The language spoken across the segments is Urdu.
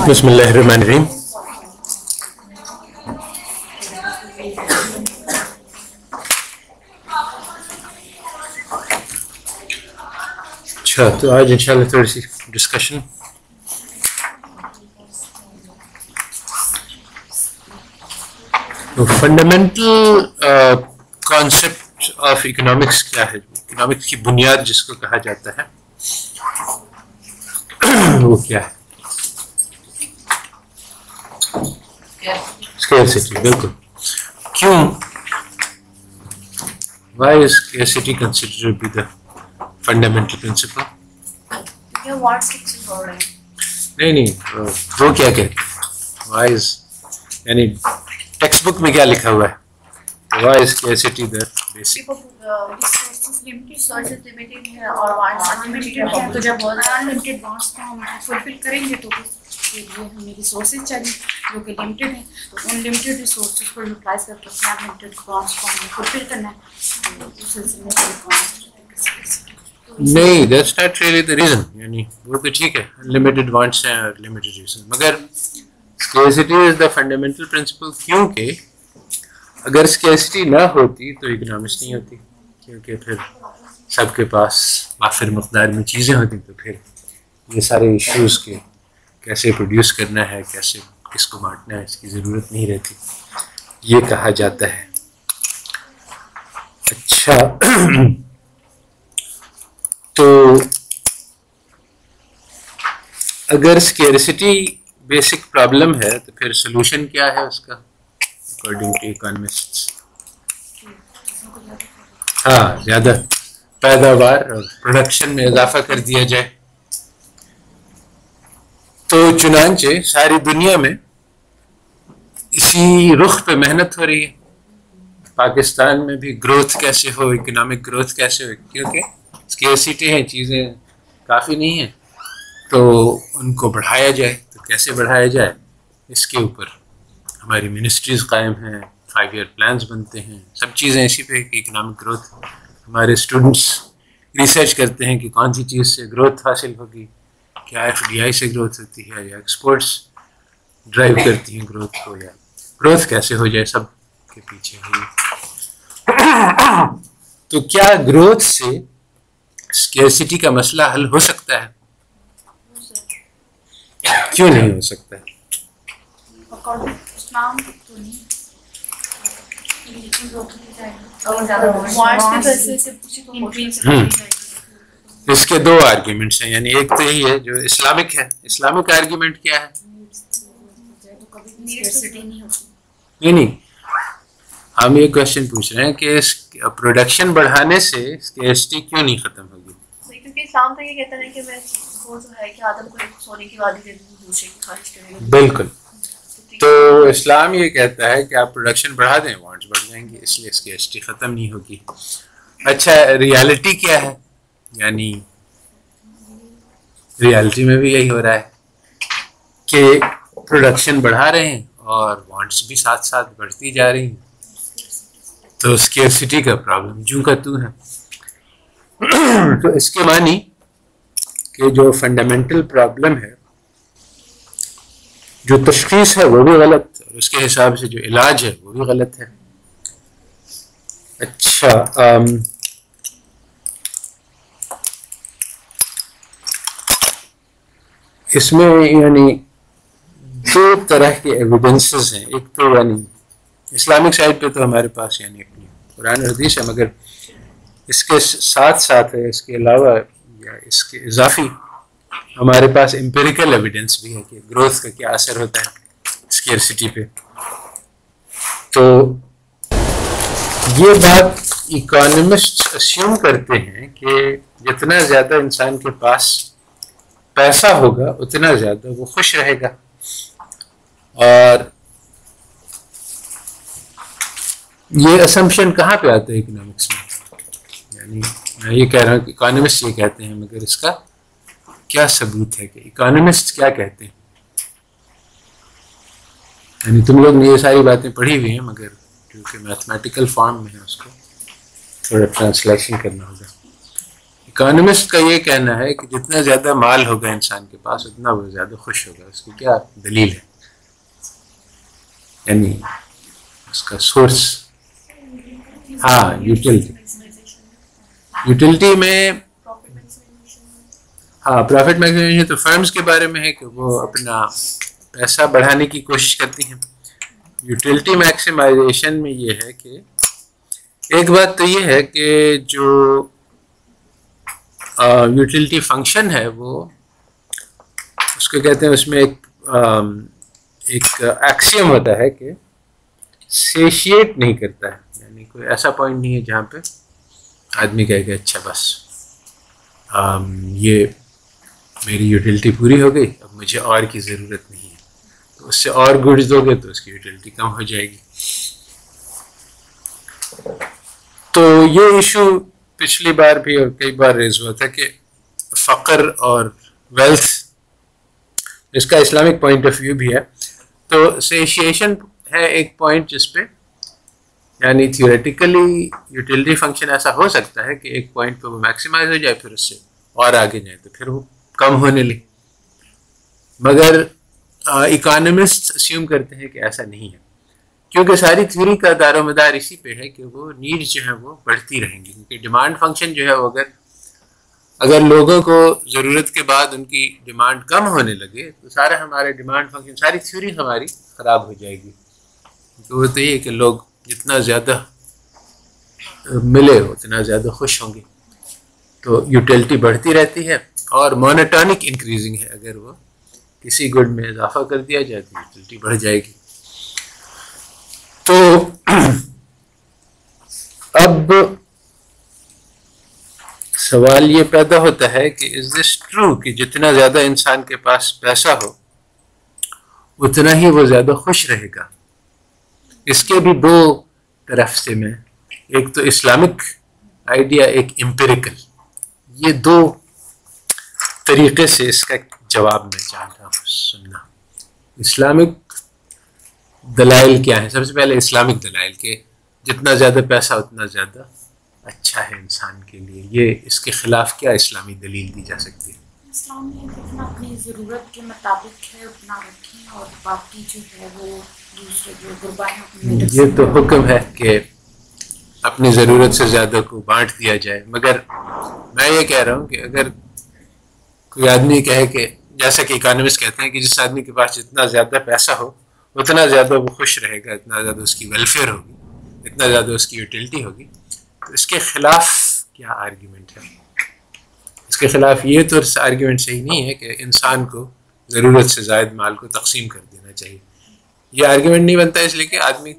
بسم اللہ الرحمن الرحیم. اچھا تو آج انشاءاللہ تھوڑی سی discussion fundamental concept of economics کیا ہے. اکنامکس کی بنیاد جس کو کہا جاتا ہے وہ کیا ہے؟ scarcity. بالکل. کیوں why is scarcity considered to be the fundamental principle؟ نہیں وہ کیا کہتے ہیں why is یعنی ٹیکسٹ بک میں کیا لکھا ہوا ہے why is scarcity the basic؟ تو جب انلمیٹڈ وانٹس کو ہم فلفل کریں گے تو اس کے لیے ہمیں ریسورسز چاہیے جو کہ لمیٹڈ ہیں، تو ان لمیٹڈ ریسورسز کو یوٹیلائز کر کے اپنے انلمیٹڈ وانٹس کو ہمیں فلفل کرنا ہے. تو اس سلسلے میں نہیں that's not really the reason. یعنی وہ تو ٹھیک ہے انلمیٹڈ وانٹس ہیں اور لمیٹڈ ریزن، مگر scarcity is the fundamental principle. کیونکہ اگر اسکیرسٹی نہ ہوتی تو اکنامکس نہیں ہوتی، کیونکہ پھر سب کے پاس وافر مقدار میں چیزیں ہوتی تو پھر یہ سارے ایشوز کے کیسے پروڈیوس کرنا ہے، کیسے کس کو بانٹنا ہے، اس کی ضرورت نہیں رہتی. یہ کہا جاتا ہے. اچھا تو اگر اسکیرسٹی بیسک پرابلم ہے تو پھر سولوشن کیا ہے اس کا اکارڈنگ ٹو اکانومسٹس؟ ہاں زیادہ پیداوار اور پروڈکشن میں اضافہ کر دیا جائے. تو چنانچہ ساری دنیا میں اسی رخ پہ محنت ہو رہی ہے. پاکستان میں بھی گروتھ کیسے ہو، اکنامک گروتھ کیسے ہو، کیونکہ اسکیرسٹی ہیں، چیزیں کافی نہیں ہیں تو ان کو بڑھایا جائے. تو کیسے بڑھایا جائے اس کے اوپر ہماری منسٹریز قائم ہیں، 5 ایئر پلانز بنتے ہیں، سب چیزیں اسی پہ کہ اکنامک گروتھ. ہمارے اسٹوڈنٹس ریسرچ کرتے ہیں کہ کون سی چیز سے گروتھ حاصل ہوگی، کیا ایف ڈی آئی سے گروتھ ہوتی ہے یا ایکسپورٹس ڈرائیو کرتی ہیں گروتھ کو، یا گروتھ کیسے ہو جائے، سب کے پیچھے ہے. تو کیا گروتھ سے اسکیرسٹی کا مسئلہ حل ہو سکتا ہے؟ کیوں نہیں ہو سکتا ہے؟ اس کے دو آرگیومنٹس ہیں. یعنی ایک تو یہی ہے جو اسلامک ہے. اسلامک آرگیومنٹ کیا ہے؟ نہیں ہم یہ کوشچن پوچھ رہے ہیں کہ پروڈکشن بڑھانے سے اسکیرسٹی کیوں نہیں ختم ہوگی؟ کیونکہ اسلام تو یہ کہتا ہے کہ میں وہ جو ہے کہ آدم کو ایک سونے کی وادی دے دوں، دوسرے کی خواہش کرے گا. بالکل. تو اسلام یہ کہتا ہے کہ آپ پروڈکشن بڑھا دیں، وانٹس بڑھ جائیں گے، اس لیے اسکیرسٹی ختم نہیں ہوگی. اچھا ریالٹی کیا ہے؟ یعنی ریالٹی میں بھی یہی ہو رہا ہے کہ پروڈکشن بڑھا رہے ہیں اور وانٹس بھی ساتھ ساتھ بڑھتی جا رہی ہیں. تو اسکیرسٹی کا پرابلم جو کا تو ہے. تو اس کے معنی کہ جو فنڈامنٹل پرابلم ہے، جو تشخیص ہے وہ بھی غلط، اور اس کے حساب سے جو علاج ہے وہ بھی غلط ہے. اچھا اس میں یعنی دو طرح کے ایویڈنسز ہیں. ایک تو یعنی اسلامک سائڈ پہ تو ہمارے پاس یعنی اپنی قرآن اور حدیث ہے، مگر اس کے ساتھ ساتھ ہے، اس کے علاوہ یا اس کے اضافی ہمارے پاس امپیریکل ایویڈنس بھی ہے کہ گروتھ کا کیا اثر ہوتا ہے اسکیرسٹی پہ. تو یہ بات اکانومسٹ اسیوم کرتے ہیں کہ جتنا زیادہ انسان کے پاس پیسہ ہوگا اتنا زیادہ وہ خوش رہے گا. اور یہ اسمپشن کہاں پہ آتا ہے اکنامکس میں؟ یعنی میں یہ کہہ رہا ہوں کہ اکانومسٹ یہ کہتے ہیں، مگر اس کا کیا ثبوت ہے کہ اکانومسٹ کیا کہتے ہیں؟ یعنی تم لوگ نے یہ ساری باتیں پڑھی ہوئی ہیں، مگر کیونکہ میتھمیٹیکل فارم میں ہے اس کو تھوڑا ٹرانسلیشن کرنا ہوگا. اکانومسٹ کا یہ کہنا ہے کہ جتنا زیادہ مال ہوگا انسان کے پاس اتنا وہ زیادہ خوش ہوگا. اس کی کیا دلیل ہے؟ یعنی اس کا سورس یوٹیلٹی میں پروفٹ میکسیمائزیشن تو فرمز کے بارے میں ہے کہ وہ اپنا پیسہ بڑھانے کی کوشش کرتی ہیں. یوٹیلٹی میکسیمائزیشن میں یہ ہے کہ ایک بات تو یہ ہے کہ جو یوٹیلٹی فنکشن ہے وہ اس کو کہتے ہیں، اس میں ایک ایکسیم ہوتا ہے کہ سیشیٹ نہیں کرتا ہے. یعنی کوئی ایسا پوائنٹ نہیں ہے جہاں پہ آدمی کہے کہ اچھا بس یہ میری یوٹیلٹی پوری ہو گئی، اب مجھے اور کی ضرورت نہیں ہے. تو اس سے اور گڈز دو گے تو اس کی یوٹیلٹی کم ہو جائے گی. تو یہ ایشو پچھلی بار بھی اور کئی بار ریز ہوا تھا کہ فقر اور ویلتھ اس کا اسلامک پوائنٹ آف ویو بھی ہے. تو سیشیشن ہے ایک پوائنٹ جس پہ یعنی تھیوریٹیکلی یوٹیلٹی فنکشن ایسا ہو سکتا ہے کہ ایک پوائنٹ پہ وہ میکسیمائز ہو جائے، پھر اس سے اور آگے جائے تو پھر وہ کم ہونے لگے. مگر اکانومسٹ اسیوم کرتے ہیں کہ ایسا نہیں ہے، کیونکہ ساری تھیوری کا دار و مدار اسی پہ ہے کہ وہ نیڈز جو ہیں وہ بڑھتی رہیں گی. کیونکہ ڈیمانڈ فنکشن جو ہے وہ اگر لوگوں کو ضرورت کے بعد ان کی ڈیمانڈ کم ہونے لگے تو سارا ہمارے ڈیمانڈ فنکشن ساری تھیوری ہماری خراب ہو جائے گی. تو وہ تو یہ کہ لوگ جتنا زیادہ ملے اتنا زیادہ خوش ہوں گے. تو یوٹیلٹی بڑھتی رہتی ہے اور مونوٹونک انکریزنگ ہے. اگر وہ کسی گڈ میں اضافہ کر دیا جائے تو یوٹیلٹی بڑھ جائے گی. تو اب سوال یہ پیدا ہوتا ہے کہ از دس ٹرو کہ جتنا زیادہ انسان کے پاس پیسہ ہو اتنا ہی وہ زیادہ خوش رہے گا؟ اس کے بھی دو طرف سے میں، ایک تو اسلامک آئیڈیا، ایک امپیریکل، یہ دو طریقے سے اس کا جواب میں چاہ رہا ہوں سننا. اسلامک دلائل کیا ہیں؟ سب سے پہلے اسلامک دلائل کہ جتنا زیادہ پیسہ اتنا زیادہ اچھا ہے انسان کے لیے. یہ اس کے خلاف کیا اسلامی دلیل دی جا سکتی ہے؟ اسلام میں اتنا اپنی ضرورت کے مطابق ہے اتنا رکھیں اور باقی جو ہے وہ دوسرے جو غربا ہیں یہ تو حکم ہے کہ اپنی ضرورت سے زیادہ کو بانٹ دیا جائے. مگر میں یہ کہہ رہا ہوں کہ اگر کوئی آدمی کہے کہ جیسا کہ اکانومسٹ کہتے ہیں کہ جس آدمی کے پاس جتنا زیادہ پیسہ ہو اتنا زیادہ وہ خوش رہے گا، اتنا زیادہ اس کی ویلفیئر ہوگی، اتنا زیادہ اس کی یوٹیلٹی ہوگی، تو اس کے خلاف کیا آرگیومنٹ ہے؟ اس کے خلاف یہ تو آرگیومنٹ صحیح نہیں ہے کہ انسان کو ضرورت سے زائد مال کو تقسیم کر دینا چاہیے. یہ آرگیومنٹ نہیں بنتا اس لیے کہ آدمی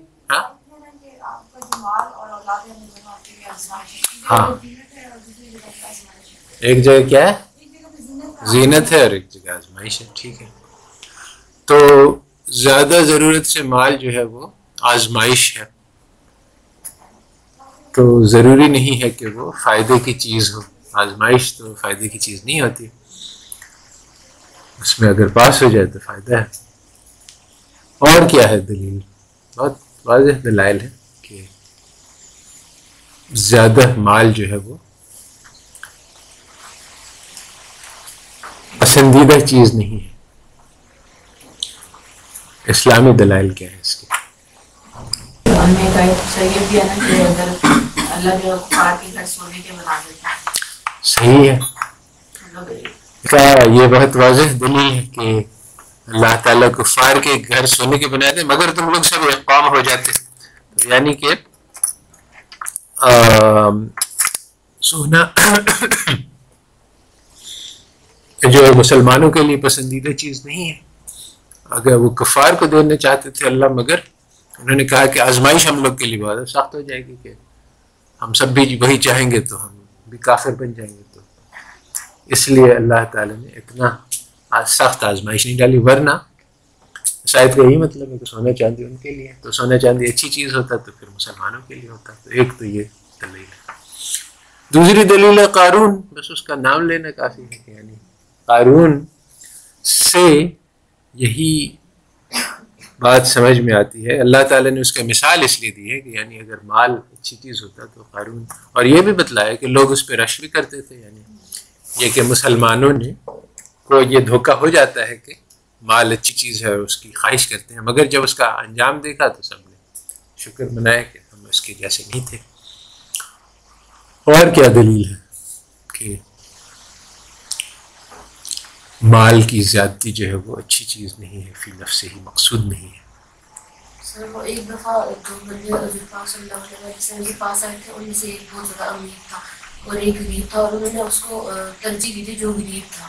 ایک جگہ کیا ہے زینت ہے اور ایک جگہ آزمائش ہے. ٹھیک ہے، تو زیادہ ضرورت سے مال جو ہے وہ آزمائش ہے، تو ضروری نہیں ہے کہ وہ فائدے کی چیز ہو. آزمائش تو فائدے کی چیز نہیں ہوتی، اس میں اگر پاس ہو جائے تو فائدہ ہے. اور کیا ہے دلیل؟ بہت واضح دلائل ہے کہ زیادہ مال جو ہے وہ پسندیدہ چیز نہیں ہے. اسلامی دلائل کیا ہے اس کے؟ صحیح ہے، یہ بہت واضح دلیل ہے کہ اللہ تعالیٰ کفار کے گھر سونے کے بنائے تھے مگر تم لوگ سب ایک قوم ہو جاتے. تو یعنی کہ سونا جو مسلمانوں کے لیے پسندیدہ چیز نہیں ہے. اگر وہ کفار کو دینا چاہتے تھے اللہ، مگر انہوں نے کہا کہ آزمائش ہم لوگ کے لیے بہت سخت ہو جائے گی کہ ہم سب بھی وہی چاہیں گے تو ہم بھی کافر بن جائیں گے. تو اس لیے اللہ تعالیٰ نے اتنا سخت آزمائش نہیں ڈالی. ورنہ شاید کا یہی مطلب ہے کہ سونا چاندی ان کے لیے، تو سونا چاندی اچھی چیز ہوتا تو پھر مسلمانوں کے لیے ہوتا. تو ایک تو یہ دلیل ہے. دوسری دلیل ہے قارون. بس اس کا نام لینا کافی ہے کہ یعنی قارون سے یہی بات سمجھ میں آتی ہے. اللہ تعالیٰ نے اس کا مثال اس لیے دی ہے کہ یعنی اگر مال اچھی چیز ہوتا تو قارون، اور یہ بھی بتلایا کہ لوگ اس پہ رش بھی کرتے تھے. یعنی یہ کہ مسلمانوں نے کو یہ دھوکہ ہو جاتا ہے کہ مال اچھی چیز ہے اور اس کی خواہش کرتے ہیں، مگر جب اس کا انجام دیکھا تو سب نے شکر منایا کہ ہم اس کے جیسے نہیں تھے. اور کیا دلیل ہے کہ مال کی زیادتی جو ہے وہ اچھی چیز نہیں ہے، فی نفس ہی مقصود نہیں ہے. سر وہ ایک دفعہ دو بندے حضور پاک صلی اللہ علیہ وسلم کے پاس آئے تھے، ان میں سے ایک بہت زیادہ امیر تھا اور ایک غریب تھا، اور انہوں نے اس کو ترجیح دی تھی جو غریب تھا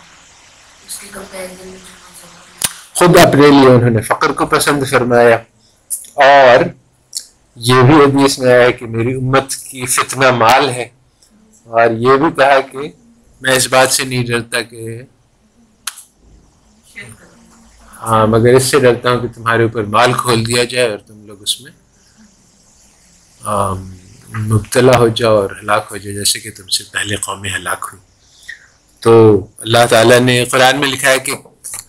اس کے کمپیریزن میں. خود اپنے لیے انہوں نے فقر کو پسند فرمایا. اور یہ بھی حدیث میں آیا ہے کہ میری امت کی فتنہ مال ہے، اور یہ بھی کہا کہ میں اس بات سے نہیں ڈرتا کہ ہاں مگر اس سے ڈرتا ہوں کہ تمہارے اوپر مال کھول دیا جائے اور تم لوگ اس میں مبتلا ہو جاؤ اور ہلاک ہو جاؤ جیسے کہ تم سے پہلے قومیں ہلاک ہوئی. تو اللہ تعالیٰ نے قرآن میں لکھا ہے کہ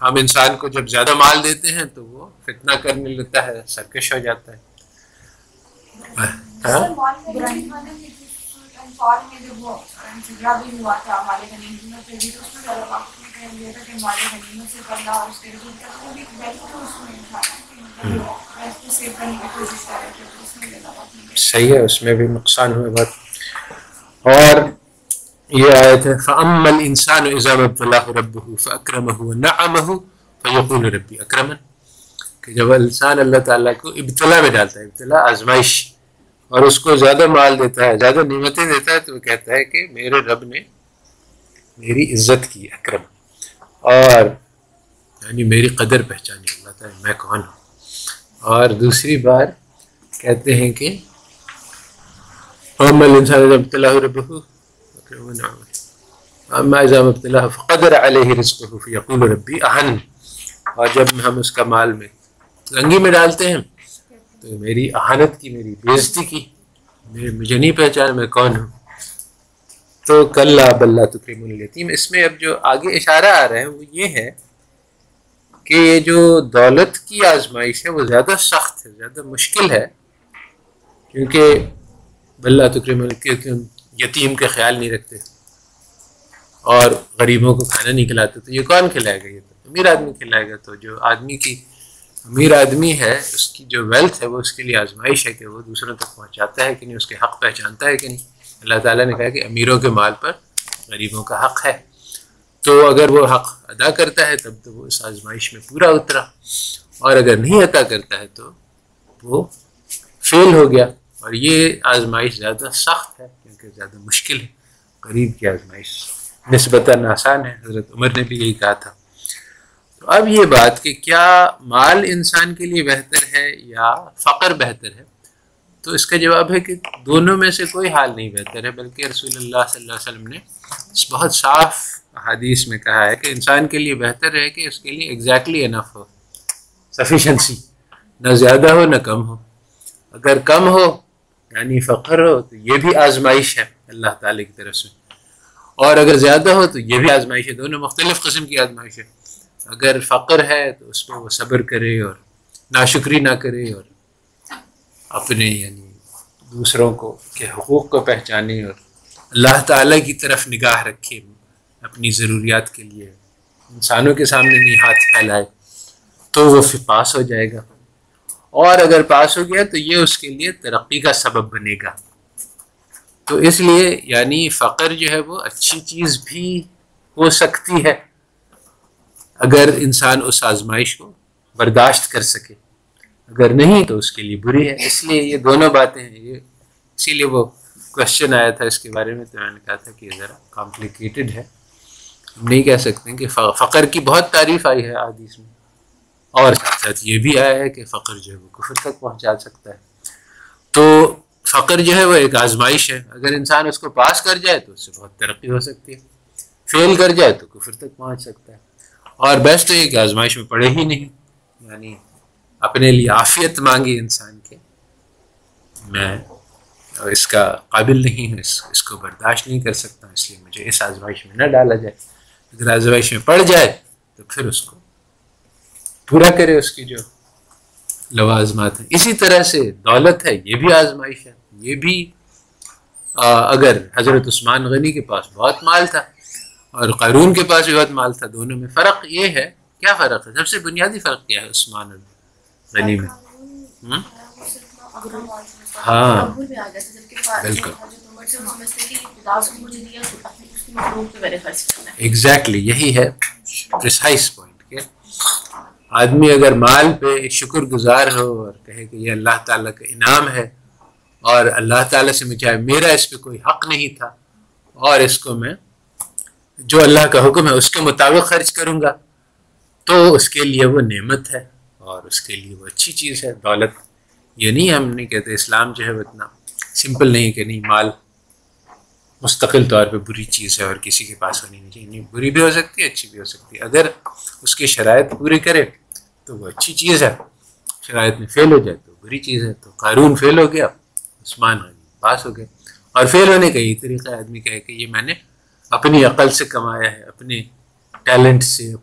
ہم انسان کو جب زیادہ مال دیتے ہیں تو وہ فتنہ کرنے لگتا ہے، سرکش ہو جاتا ہے. صحیح ہے، اس میں بھی نقصان ہوئے بہت. اور یہ آیت ہے فَأَمَّا الْإِنسَانُ إِذَا مَا ابْتَلَاهُ رَبُّهُ فَأَكْرَمَهُ وَنَعَمَهُ فَيَقُولُ رَبِّي أَكْرَمَنِ، کہ جب انسان اللہ تعالیٰ کو ابتلا میں ڈالتا ہے، ابتلا آزمائش، اور اس کو زیادہ مال دیتا ہے، زیادہ نعمتیں دیتا ہے، تو وہ کہتا ہے کہ میرے رب نے میری عزت کی، اکرم، اور یعنی میری قدر پہچانی اللہ تعالیٰ میں کون ہوں. اور دوسری بار کہتے ہیں کہ فَأَمَّا الْإِنسَانُ إِذَا ابْتَلَاهُ رَبُّهُ اما اذا ما ابتلاه فقدر علیہ رزقه فیقول ربی اہن، اور جب ہم اس کا مال میں تنگی میں ڈالتے ہیں تو میری اہانت کی، میری بےزتی کی، مجھے نہیں پہچانا میں کون ہوں. تو کلا بل لا تکرمون الیتیم، اس میں اب جو آگے اشارہ آ رہا ہے وہ یہ ہے کہ یہ جو دولت کی آزمائش ہے وہ زیادہ سخت ہے، زیادہ مشکل ہے، کیونکہ بل لا تکرمون، کیونکہ یتیم کا خیال نہیں رکھتے اور غریبوں کو کھانا نہیں کھلاتے. تو یہ کون کھلائے گا؟ یہ تو امیر آدمی کھلائے گا. تو جو آدمی کی امیر آدمی ہے اس کی جو ویلتھ ہے وہ اس کے لیے آزمائش ہے کہ وہ دوسروں تک پہنچاتا ہے کہ نہیں، اس کے حق پہچانتا ہے کہ نہیں. اللہ تعالیٰ نے کہا کہ امیروں کے مال پر غریبوں کا حق ہے. تو اگر وہ حق ادا کرتا ہے تب تو وہ اس آزمائش میں پورا اترا، اور اگر نہیں عطا کرتا ہے تو وہ فیل ہو گیا. اور یہ آزمائش زیادہ سخت ہے کیونکہ زیادہ مشکل ہے. غریب کی آزمائش نسبتاً آسان ہے، حضرت عمر نے بھی یہی کہا تھا. تو اب یہ بات کہ کیا مال انسان کے لیے بہتر ہے یا فقر بہتر ہے، تو اس کا جواب ہے کہ دونوں میں سے کوئی حال نہیں بہتر ہے، بلکہ رسول اللہ صلی اللہ علیہ وسلم نے بہت صاف حدیث میں کہا ہے کہ انسان کے لیے بہتر ہے کہ اس کے لیے ایگزیکٹلی انف ہو، سفیشنسی، نہ زیادہ ہو نہ کم ہو. اگر کم ہو یعنی فقر ہو تو یہ بھی آزمائش ہے اللہ تعالیٰ کی طرف سے، اور اگر زیادہ ہو تو یہ بھی آزمائش ہے. دونوں مختلف قسم کی آزمائش ہے. اگر فقر ہے تو اس میں وہ صبر کرے اور ناشکری نہ کرے اور اپنے یعنی دوسروں کو کے حقوق کو پہچانے اور اللہ تعالیٰ کی طرف نگاہ رکھے، اپنی ضروریات کے لیے انسانوں کے سامنے نہیں ہاتھ پھیلائے، تو وہ پھر پاس ہو جائے گا. اور اگر پاس ہو گیا تو یہ اس کے لیے ترقی کا سبب بنے گا. تو اس لیے یعنی فقر جو ہے وہ اچھی چیز بھی ہو سکتی ہے اگر انسان اس آزمائش کو برداشت کر سکے، اگر نہیں تو اس کے لیے بری ہے. اس لیے یہ دونوں باتیں ہیں. یہ اسی لیے وہ کوشچن آیا تھا اس کے بارے میں، تو میں نے کہا تھا کہ یہ ذرا کمپلیکیٹڈ ہے. ہم نہیں کہہ سکتے کہ فقر کی بہت تعریف آئی ہے حدیث میں، اور ساتھ ساتھ یہ بھی آیا ہے کہ فقر جو ہے وہ کفر تک پہنچا سکتا ہے. تو فقر جو ہے وہ ایک آزمائش ہے. اگر انسان اس کو پاس کر جائے تو اس سے بہت ترقی ہو سکتی ہے، فیل کر جائے تو کفر تک پہنچ سکتا ہے. اور بیسٹ تو یہ کہ آزمائش میں پڑے ہی نہیں، یعنی اپنے لیے عافیت مانگی انسان کے میں اس کا قابل نہیں ہوں، اس کو برداشت نہیں کر سکتا، اس لیے مجھے اس آزمائش میں نہ ڈالا جائے. اگر آزمائش میں پڑ جائے تو پھر اس کو پورا کرے، اس کی جو لوازمات ہیں. اسی طرح سے دولت ہے، یہ بھی آزمائش ہے. یہ بھی اگر حضرت عثمان غنی کے پاس بہت مال تھا اور قارون کے پاس بھی بہت مال تھا، دونوں میں فرق یہ ہے. کیا فرق ہے؟ سب سے بنیادی فرق کیا ہے عثمان اور غنی میں؟ ہاں بالکل ایگزیکٹلی یہی ہے پریسائز پوائنٹ کہ آدمی اگر مال پہ شکر گزار ہو اور کہے کہ یہ اللہ تعالیٰ کا انعام ہے اور اللہ تعالیٰ سے مجھے میرا اس پہ کوئی حق نہیں تھا اور اس کو میں جو اللہ کا حکم ہے اس کے مطابق خرچ کروں گا، تو اس کے لیے وہ نعمت ہے اور اس کے لیے وہ اچھی چیز ہے. دولت یہ نہیں، ہم نہیں کہتے اسلام جو ہے وہ اتنا سمپل نہیں کہ نہیں مال مستقل طور پہ بری چیز ہے اور کسی کے پاس ہونی نہیں چاہیے. نہیں، بری بھی ہو سکتی ہے، اچھی بھی ہو سکتی ہے. اگر اس کی شرائط پوری کرے تو وہ اچھی چیز ہے، شرائط میں فیل ہو جائے تو بری چیز ہے. تو قارون فیل ہو گیا، عثمان غنی پاس ہو گئے. اور فیل ہونے کا یہی طریقہ ہے، آدمی کہے کہ یہ میں نے اپنی عقل سے کمایا ہے، اپنے ٹیلنٹ سے،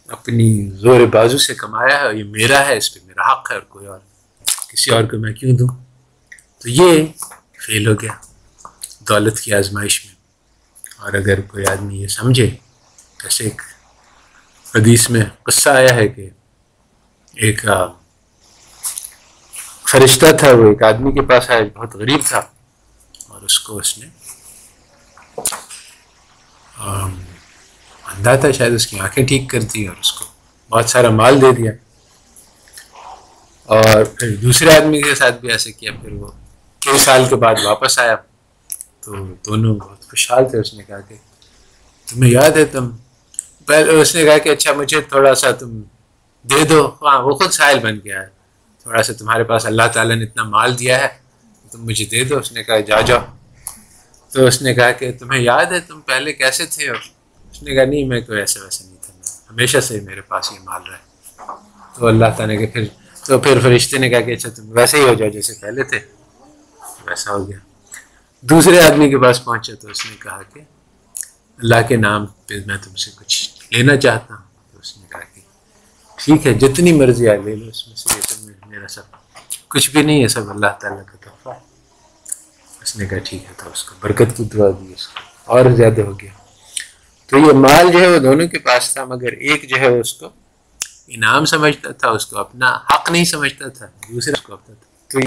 اپنی زور بازو سے کمایا ہے، یہ میرا ہے، اس پہ میرا حق ہے اور کوئی اور کسی اور کو میں کیوں دوں. تو یہ فیل ہو گیا دولت کی آزمائش میں. اور اگر کوئی آدمی یہ سمجھے، جیسے ایک حدیث میں قصہ آیا ہے کہ ایک فرشتہ تھا، وہ ایک آدمی کے پاس آیا، بہت غریب تھا، اور اس نے اندھا تھا شاید، اس کی آنکھیں ٹھیک کر دی اور اس کو بہت سارا مال دے دیا. اور پھر دوسرے آدمی کے ساتھ بھی ایسے کیا. پھر وہ کئی سال کے بعد واپس آیا تو دونوں بہت خوشحال تھے. اس نے کہا کہ تمہیں یاد ہے اس نے کہا کہ اچھا مجھے تھوڑا سا تم دے دو. ہاں، وہ خود سائل بن گیا ہے، تھوڑا سا تمہارے پاس اللہ تعالیٰ نے اتنا مال دیا ہے تم مجھے دے دو. اس نے کہا جاؤ. تو اس نے کہا کہ تمہیں یاد ہے تم پہلے کیسے تھے؟ اور اس نے کہا نہیں، میں کوئی ایسے ویسے نہیں تھا، میں ہمیشہ سے میرے پاس یہ مال رہا. تو اللہ تعالیٰ نے پھر فرشتے نے کہا کہ اچھا تم ویسے ہی ہو جاؤ جیسے پہلے تھے. ویسا ہو گیا. دوسرے آدمی کے پاس پہنچا تو اس نے کہا کہ اللہ کے نام پہ میں تم سے کچھ لینا چاہتا ہوں. تو اس نے کہا کہ ٹھیک ہے، جتنی مرضی آئے لے لو، اس میں سے یہ سب میرا سب کچھ بھی نہیں ہے، سب اللہ تعالیٰ کا تحفہ ہے. اس نے کہا ٹھیک ہے. تو اس کو برکت کی دعا دی، اس کو اور زیادہ ہو گیا. تو یہ مال جو ہے وہ دونوں کے پاس تھا، مگر ایک جو ہے اس کو انعام سمجھتا تھا، اس کو اپنا حق نہیں سمجھتا تھا، دوسرے کو اپنا تھا. تو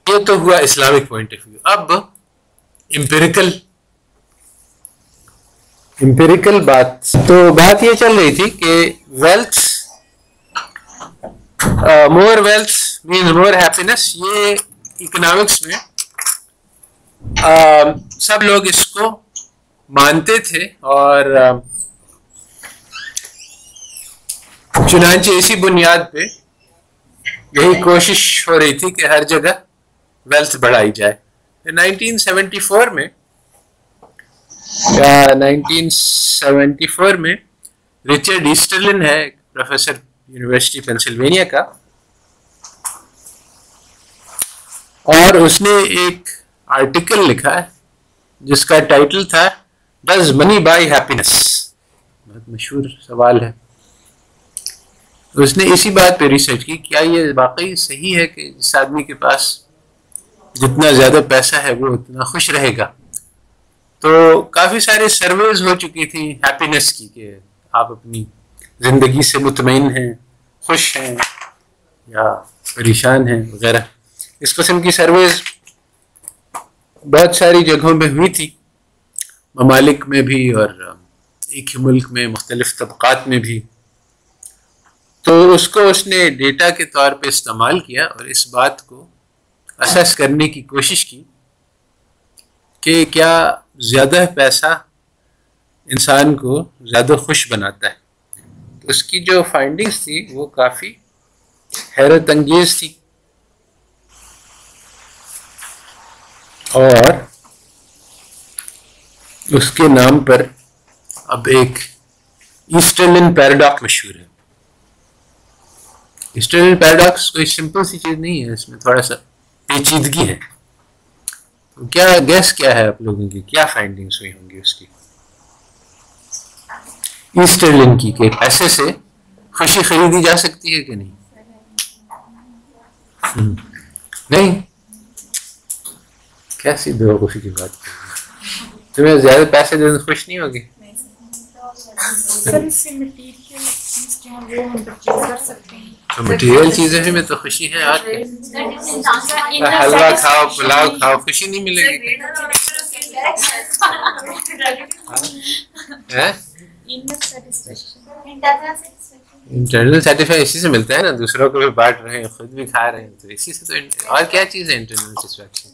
یہ تو ہوا اسلامک پوائنٹ آف ویو. اب امپیریکل بات یہ چل رہی تھی کہ ویلتھ، مور ویلتھ مینز مور ہیپینس. یہ اکنامکس میں سب لوگ اس کو مانتے تھے، اور چنانچہ اسی بنیاد پہ یہی کوشش ہو رہی تھی کہ ہر جگہ ویلتھ بڑھائی جائے. 1974 میں رچرڈ ایسٹرلن ہے، پروفیسر یونیورسٹی پینسلوینیا کا، اور اس نے ایک آرٹیکل لکھا ہے جس کا ٹائٹل تھا ڈز منی بائی ہیپینس. بہت مشہور سوال ہے. اس نے اسی بات پہ ریسرچ کی، کیا یہ واقعی صحیح ہے کہ جس آدمی کے پاس جتنا زیادہ پیسہ ہے وہ اتنا خوش رہے گا. تو کافی سارے سرویز ہو چکی تھیں ہیپینس کی، کہ آپ اپنی زندگی سے مطمئن ہیں، خوش ہیں یا پریشان ہیں وغیرہ. اس قسم کی سرویز بہت ساری جگہوں میں ہوئی تھی، ممالک میں بھی اور ایک ہی ملک میں مختلف طبقات میں بھی. تو اس کو اس نے ڈیٹا کے طور پہ استعمال کیا اور اس بات کو اسیس کرنے کی کوشش کی کہ کیا زیادہ پیسہ انسان کو زیادہ خوش بناتا ہے. تو اس کی جو فائنڈنگز تھی وہ کافی حیرت انگیز تھی. اور اس کے نام پر اب ایک ایسٹرلن پیراڈاکس مشہور ہے. ایسٹرلن پیراڈاکس کوئی سمپل سی چیز نہیں ہے، اس میں تھوڑا سا پیچیدگی ہے. تو کیا گیس کیا ہے آپ لوگوں کی، کیا فائنڈنگز ہوئی ہوں گی اس کی ایسٹرلن کی، کہ پیسے سے خوشی خریدی جا سکتی ہے کہ نہیں؟ نہیں. کیسی دو خوشی کی بات کر رہی ہے؟ تمہیں زیادہ پیسے دے تو خوش نہیں ہوگی؟ تو مٹیریل چیزیں میں تو خوشی ہے. اور حلوہ کھاؤ پلاؤ کھاؤ خوشی نہیں ملے گی. انٹرنل سیٹسفیکشن اسی سے ملتا ہے نا, دوسروں کو بھی بانٹ رہے ہیں خود بھی کھا رہے ہیں, تو اسی سے تو. اور کیا چیز ہے انٹرنل سیٹسفیکشن؟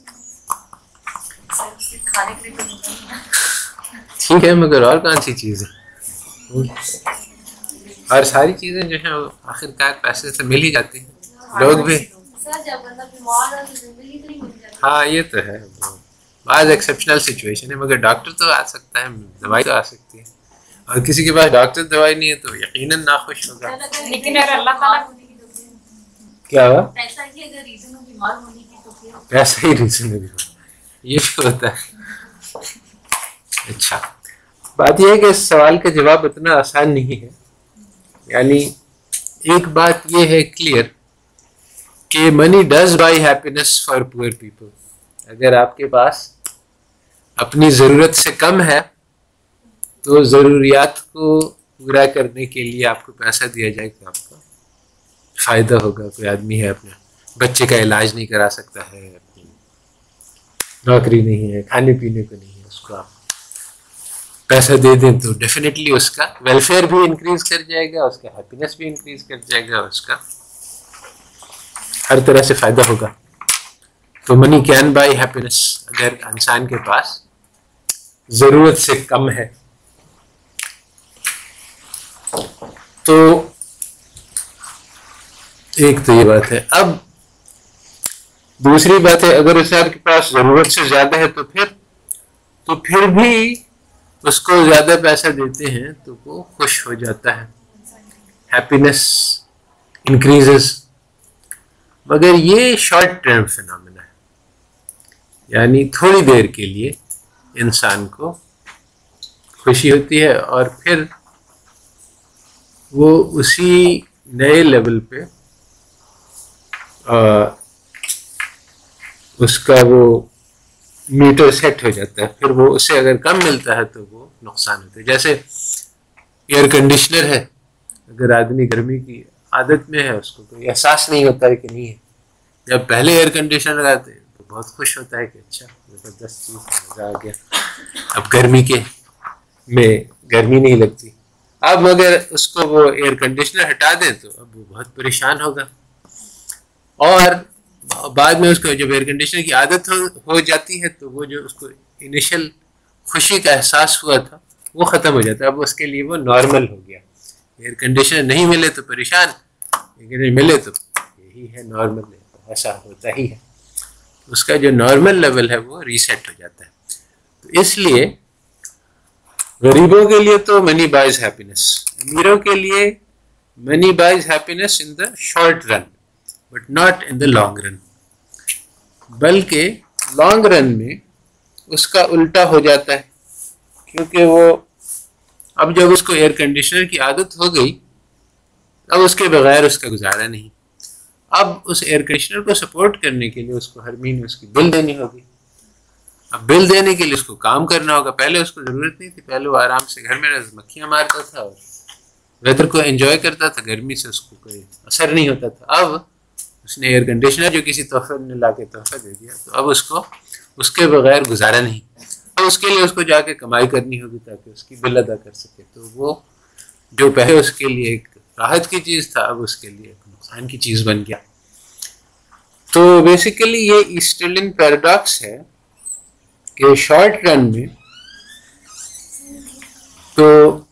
ٹھیک ہے, مگر اور کون سی چیز ہے؟ اور ساری چیزیں جو ہیں آخر کار پیسے سے مل ہی جاتی ہیں. لوگ بھی ہاں یہ تو ہے, بعض ایکسیپشنل سچویشن ہے, مگر ڈاکٹر تو آ سکتا ہے, دوائی تو آ سکتی ہے. اور کسی کے پاس ڈاکٹر دوائی نہیں ہے تو یقیناً ناخوش ہوگا. لیکن اللہ تعالیٰ کیا ہوا؟ پیسہ ہی ریزن ہے, یہ بھی ہوتا ہے. اچھا, بات یہ ہے کہ اس سوال کا جواب اتنا آسان نہیں ہے. یعنی ایک بات یہ ہے کلیئر کہ money does by happiness for poor people. اگر آپ کے پاس اپنی ضرورت سے کم ہے تو ضروریات کو پورا کرنے کے لیے آپ کو پیسہ دیا جائے تو آپ کا فائدہ ہوگا. کوئی آدمی ہے اپنے بچے کا علاج نہیں کرا سکتا ہے, اپنی نوکری نہیں ہے, کھانے پینے کو نہیں ہے, اس کو آپ پیسہ دے دیں تو ڈیفینیٹلی اس کا ویلفیئر بھی انکریز کر جائے گا, اس کا ہیپینس بھی انکریز کر جائے گا, اس کا ہر طرح سے فائدہ ہوگا. تو منی کین بائی ہیپینس اگر انسان کے پاس ضرورت سے کم ہے. تو ایک تو یہ بات ہے. اب دوسری بات ہے, اگر اس کے پاس ضرورت سے زیادہ ہے تو پھر بھی اس کو زیادہ پیسہ دیتے ہیں تو وہ خوش ہو جاتا ہے, ہیپینس انکریزز. مگر یہ شارٹ ٹرم فینومینا ہے, یعنی تھوڑی دیر کے لیے انسان کو خوشی ہوتی ہے اور پھر وہ اسی نئے لیول پہ اس کا وہ میٹر سیٹ ہو جاتا ہے. پھر وہ اسے اگر کم ملتا ہے تو وہ نقصان ہوتا ہے. جیسے ایئر کنڈیشنر ہے, اگر آدمی گرمی کی عادت میں ہے اس کو کوئی احساس نہیں ہوتا ہے کہ نہیں ہے. جب پہلے ایئر کنڈیشنر لگاتے ہیں تو بہت خوش ہوتا ہے کہ اچھا زبردست چیز, مزہ آ گیا, اب گرمی میں گرمی نہیں لگتی. اب اگر اس کو وہ ایئر کنڈیشنر ہٹا دیں تو اب وہ بہت پریشان ہوگا. اور بعد میں اس کو جب ایئر کنڈیشنر کی عادت ہو جاتی ہے تو وہ جو اس کو انیشل خوشی کا احساس ہوا تھا وہ ختم ہو جاتا ہے. اب اس کے لیے وہ نارمل ہو گیا. ایئر کنڈیشنر نہیں ملے تو پریشان, لیکن ملے تو یہی ہے نارمل, ایسا ہوتا ہی ہے. اس کا جو نارمل لیول ہے وہ ریسیٹ ہو جاتا ہے. تو اس لیے غریبوں کے لیے تو منی بائز ہیپینس, امیروں کے لیے money buys happiness in the short run but not in the long run. بلکہ لانگ رن میں اس کا الٹا ہو جاتا ہے, کیونکہ وہ اب جب اس کو ایئر کنڈیشنر کی عادت ہو گئی اب اس کے بغیر اس کا گزارا نہیں. اب اس ایئر کنڈیشنر کو سپورٹ کرنے کے لیے اس کو ہر مہینے اس کی بل دینی ہوگی. اب بل دینے کے لیے اس کو کام کرنا ہوگا. پہلے اس کو ضرورت نہیں تھی, پہلے وہ آرام سے گھر میں مکھیاں مارتا تھا اور ویدر کو انجوائے کرتا تھا, گرمی سے اس کو کوئی اثر نہیں ہوتا تھا. اب اس نے ایئر کنڈیشنر جو کسی تحفے نے لا کے تحفہ دے دیا تو اب اس کو اس کے بغیر گزارا نہیں. اب اس کے لیے اس کو جا کے کمائی کرنی ہوگی تاکہ اس کی بل ادا کر سکے. تو وہ جو پہلے اس کے لیے ایک راحت کی چیز تھا اب اس کے لیے ایک نقصان کی چیز بن گیا. تو بیسیکلی یہ ایسٹرلن پیراڈاکس ہے کہ شارٹ رن میں تو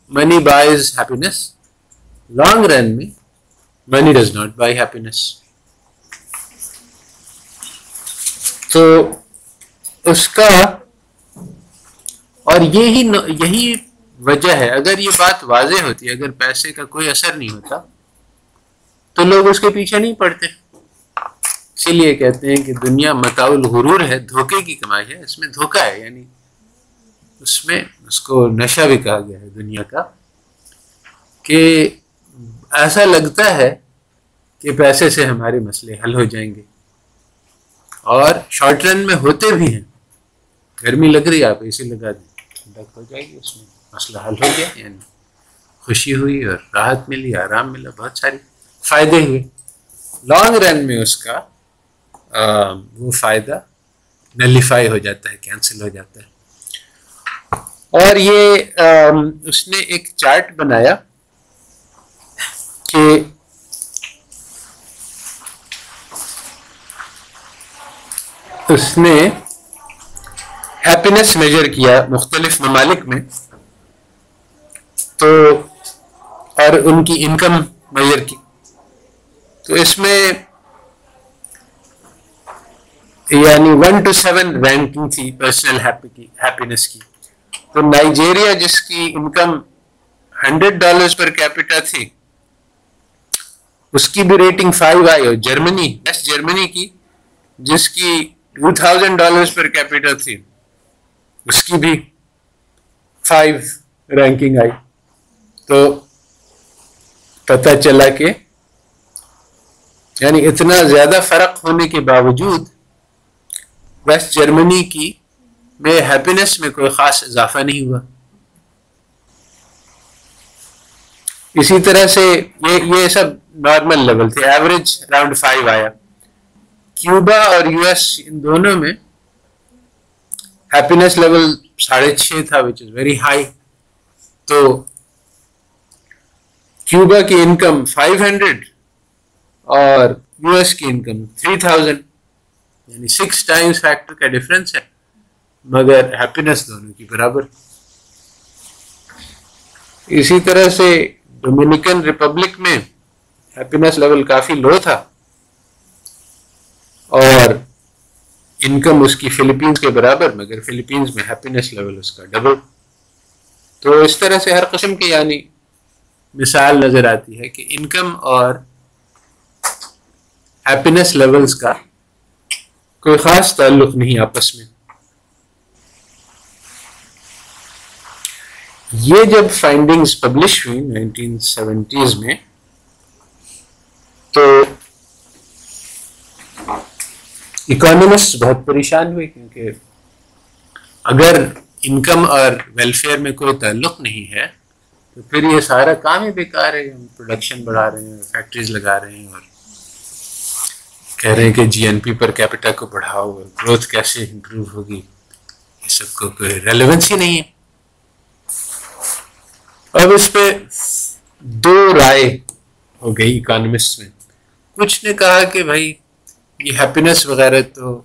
منی بائز ہیپینس, لانگ رن میں money does not by happiness. تو اس کا اور یہی وجہ ہے. اگر یہ بات واضح ہوتی, اگر پیسے کا کوئی اثر نہیں ہوتا تو لوگ اس کے پیچھے نہیں پڑتے. اسی لیے کہتے ہیں کہ دنیا متاع الغرور ہے, دھوکے کی کمائی ہے. اس میں دھوکہ ہے, یعنی اس میں اس کو نشہ بھی کہا گیا ہے دنیا کا, کہ ایسا لگتا ہے کہ پیسے سے ہمارے مسئلے حل ہو جائیں گے، اور شارٹ رن میں ہوتے بھی ہیں. گرمی لگ رہی ہے، آپ اے سی لگا دیں، ٹھنڈک ہو جائے گی، اس میں مسئلہ حل ہو گیا. یعنی خوشی ہوئی اور راحت ملی، آرام ملا، بہت سارے فائدے ہوئے. لانگ رن میں اس کا وہ فائدہ نلیفائی ہو جاتا ہے، کینسل ہو جاتا ہے. اور یہ اس نے ایک چارٹ بنایا کہ اس نے ہیپینس میجر کیا مختلف ممالک میں، تو اور ان کی انکم میجر کی. تو اس میں یعنی 1 to 7 رینکنگ تھی پرسنل ہیپینس کی. تو نائجیریا جس کی انکم $100 پر کیپیٹا تھی، اس کی بھی ریٹنگ 5 آئی. اور جرمنی، ویسٹ جرمنی کی جس کی $2000 پر کیپیٹا تھی، اس کی بھی 5 رینکنگ آئی. تو پتہ چلا کہ یعنی اتنا زیادہ فرق ہونے کے باوجود ویسٹ جرمنی کی میں ہیپینس میں کوئی خاص اضافہ نہیں ہوا. اسی طرح سے یہ سب نارمل لیول تھے، ایوریج اراؤنڈ 5 آیا. کیوبا اور یو ایس ان دونوں میں ہیپینس لیول 6.5 تھا، وچ از ویری ہائی. تو کیوبا کی انکم 500 اور یو ایس کی انکم 3000، یعنی 6 ٹائمز فیکٹر کا ڈفرنس ہے، مگر ہیپینس دونوں کی برابر. اسی طرح سے ڈومینیکن ریپبلک میں ہیپینس لیول کافی لو تھا، اور انکم اس کی فلپینز کے برابر، مگر فلپینز میں ہیپینس لیول اس کا ڈبل. تو اس طرح سے ہر قسم کی یعنی مثال نظر آتی ہے کہ انکم اور ہیپینس لیولز کا کوئی خاص تعلق نہیں آپس میں. یہ جب فائنڈنگز پبلش ہوئی 1970s میں، تو اکانومسٹ بہت پریشان ہوئے، کیونکہ اگر انکم اور ویلفیئر میں کوئی تعلق نہیں ہے تو پھر یہ سارا کام ہی بیکار ہے. ہم پروڈکشن بڑھا رہے ہیں، فیکٹریز لگا رہے ہیں، اور کہہ رہے ہیں کہ جی این پی پر کیپیٹا کو بڑھاؤ، گروتھ کیسے امپروو ہوگی، یہ سب کو کوئی ریلیونس ہی نہیں ہے. اب اس پہ 2 رائے ہو گئی اکانومسٹ میں. کچھ نے کہا کہ بھائی یہ ہیپینس وغیرہ تو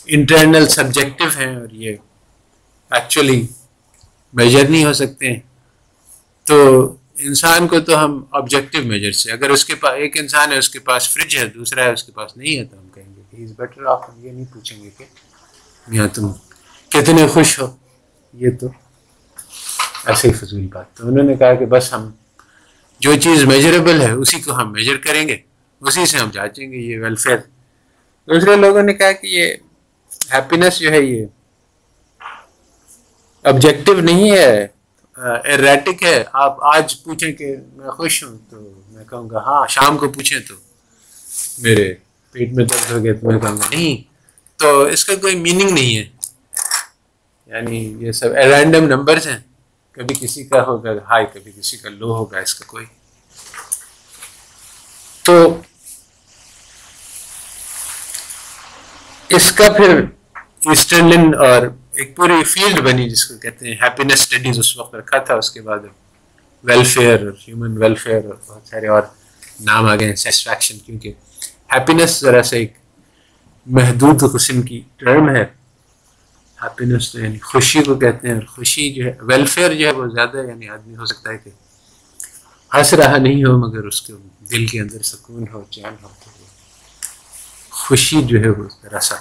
انٹرنل سبجیکٹو ہیں، اور یہ ایکچولی میجر نہیں ہو سکتے ہیں. تو انسان کو تو ہم آبجیکٹو میجر سے، اگر اس کے پاس ایک انسان ہے، اس کے پاس فریج ہے، دوسرا ہے اس کے پاس نہیں ہے، تو ہم کہیں گے کہ ہی از بیٹر آف. ہم یہ نہیں پوچھیں گے کہ میاں تم کتنے خوش ہو. یہ تو ایسے ہی فضول بات. تو انہوں نے کہا کہ بس ہم جو چیز میجریبل ہے اسی کو ہم میجر کریں گے، اسی سے ہم جانچیں گے یہ ویلفیئر. دوسرے لوگوں نے کہا کہ یہ ہیپینس جو ہے یہ آبجیکٹو نہیں ہے، ایریٹک ہے. آپ آج پوچھیں کہ میں خوش ہوں تو میں کہوں گا ہاں، شام کو پوچھیں تو میرے پیٹ میں درد ہو گیا تو میں کہوں گا نہیں. تو اس کا کوئی میننگ نہیں ہے. یعنی یہ سب رینڈم نمبرز ہیں، کبھی کسی کا ہوگا ہائی، کبھی کسی کا لو ہوگا، اس کا کوئی. تو اس کا پھر ایسٹرلن اور ایک پوری فیلڈ بنی جس کو کہتے ہیں ہیپینس اسٹڈیز، اس وقت رکھا تھا. اس کے بعد ویلفیئر اور ہیومن ویلفیئر اور بہت سارے اور نام آ گئے ہیں، سیٹسفیکشن. کیونکہ ہیپینس ذرا سے ایک محدود قسم کی ٹرم ہے. ہیپینس تو یعنی خوشی کو کہتے ہیں، اور خوشی جو ہے، ویلفیئر جو ہے وہ زیادہ یعنی آدمی ہو سکتا ہے کہ ہنس رہا نہیں ہو مگر اس کے دل کے اندر سکون ہو، چین ہو. تو خوشی جو ہے وہ ذرا سا،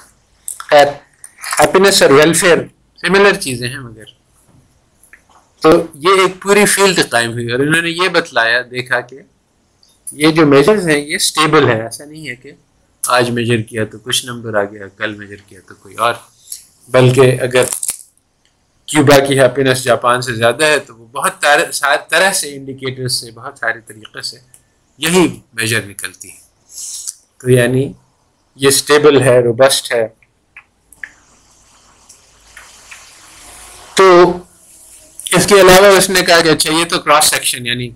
خیر ہیپینس اور ویلفیئر سملر چیزیں ہیں، مگر تو یہ ایک پوری فیلڈ قائم ہوئی. اور انہوں نے یہ بتلایا، دیکھا کہ یہ جو میجرز ہیں یہ سٹیبل ہے. ایسا نہیں ہے کہ آج میجر کیا تو کچھ نمبر آ گیا، کل میجر کیا تو کوئی اور، بلکہ اگر کیوبا کی ہیپینس جاپان سے زیادہ ہے، تو وہ بہت طرح سے انڈیکیٹر سے، بہت سارے طریقے سے یہی میجر نکلتی ہے. تو یعنی یہ اسٹیبل ہے، روبسٹ ہے. تو اس کے علاوہ اس نے کہا کہ اچھا یہ تو کراس سیکشن، یعنی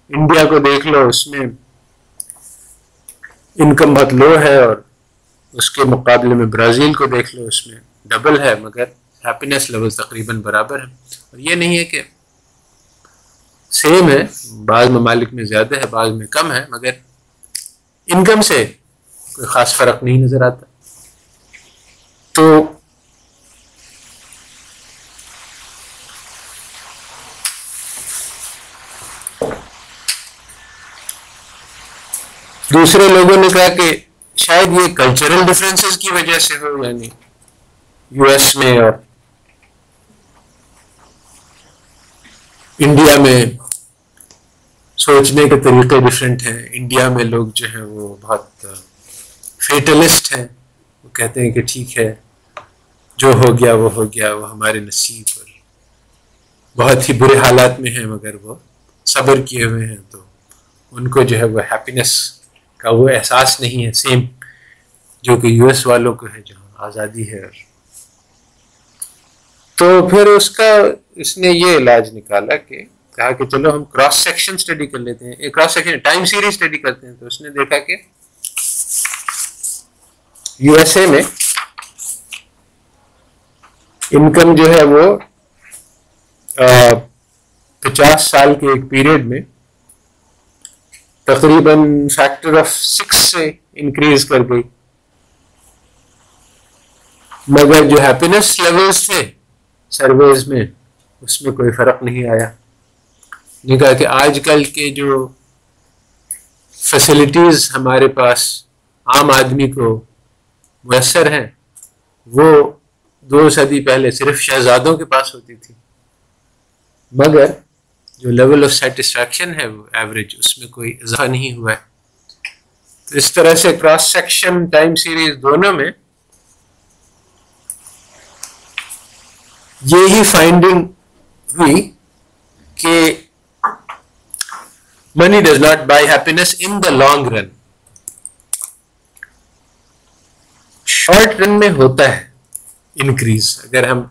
انڈیا کو دیکھ لو، اس میں انکم بہت لو ہے، اور اس کے مقابلے میں برازیل کو دیکھ لو، اس میں ڈبل ہے، مگر ہیپینس لیول تقریباً برابر ہے. اور یہ نہیں ہے کہ سیم ہے، بعض ممالک میں زیادہ ہے، بعض میں کم ہے، مگر انکم سے کوئی خاص فرق نہیں نظر آتا. تو دوسرے لوگوں نے کہا کہ شاید یہ کلچرل ڈفرینسز کی وجہ سے ہو، یعنی یو ایس میں اور انڈیا میں سوچنے کے طریقے ڈفرینٹ ہیں. انڈیا میں لوگ جو ہیں وہ بہت فیٹلسٹ ہیں، وہ کہتے ہیں کہ ٹھیک ہے جو ہو گیا وہ ہو گیا، وہ ہمارے نصیب، اور بہت ہی برے حالات میں ہیں مگر وہ صبر کیے ہوئے ہیں، تو ان کو جو ہے وہ ہیپینس کا وہ احساس نہیں ہے سیم جو کہ یو ایس والوں کو ہے جہاں آزادی ہے. تو پھر اس نے یہ علاج نکالا کہ کہا کہ چلو ہم کراس سیکشن اسٹڈی کر لیتے ہیں، ایک cross section time series study کرتے ہیں. تو اس نے دیکھا کہ یو ایس اے میں انکم جو ہے وہ 50 سال کے ایک پیریڈ میں تقریباً فیکٹر آف 6 سے انکریز کر گئی، مگر جو ہیپینس لیولز تھے سرویز میں اس میں کوئی فرق نہیں آیا. نے کہا کہ آج کل کے جو فیسلٹیز ہمارے پاس عام آدمی کو میسر ہیں وہ 2 صدی پہلے صرف شہزادوں کے پاس ہوتی تھی، مگر جو لیول آف سیٹسفیکشن ہے وہ ایوریج، اس میں کوئی اضافہ نہیں ہوا ہے. تو اس طرح سے کراس سیکشن ٹائم سیریز دونوں میں یہی فائنڈنگ ہوئی کہ money does not buy happiness in the long run. Short run میں ہوتا ہے انکریز. اگر ہم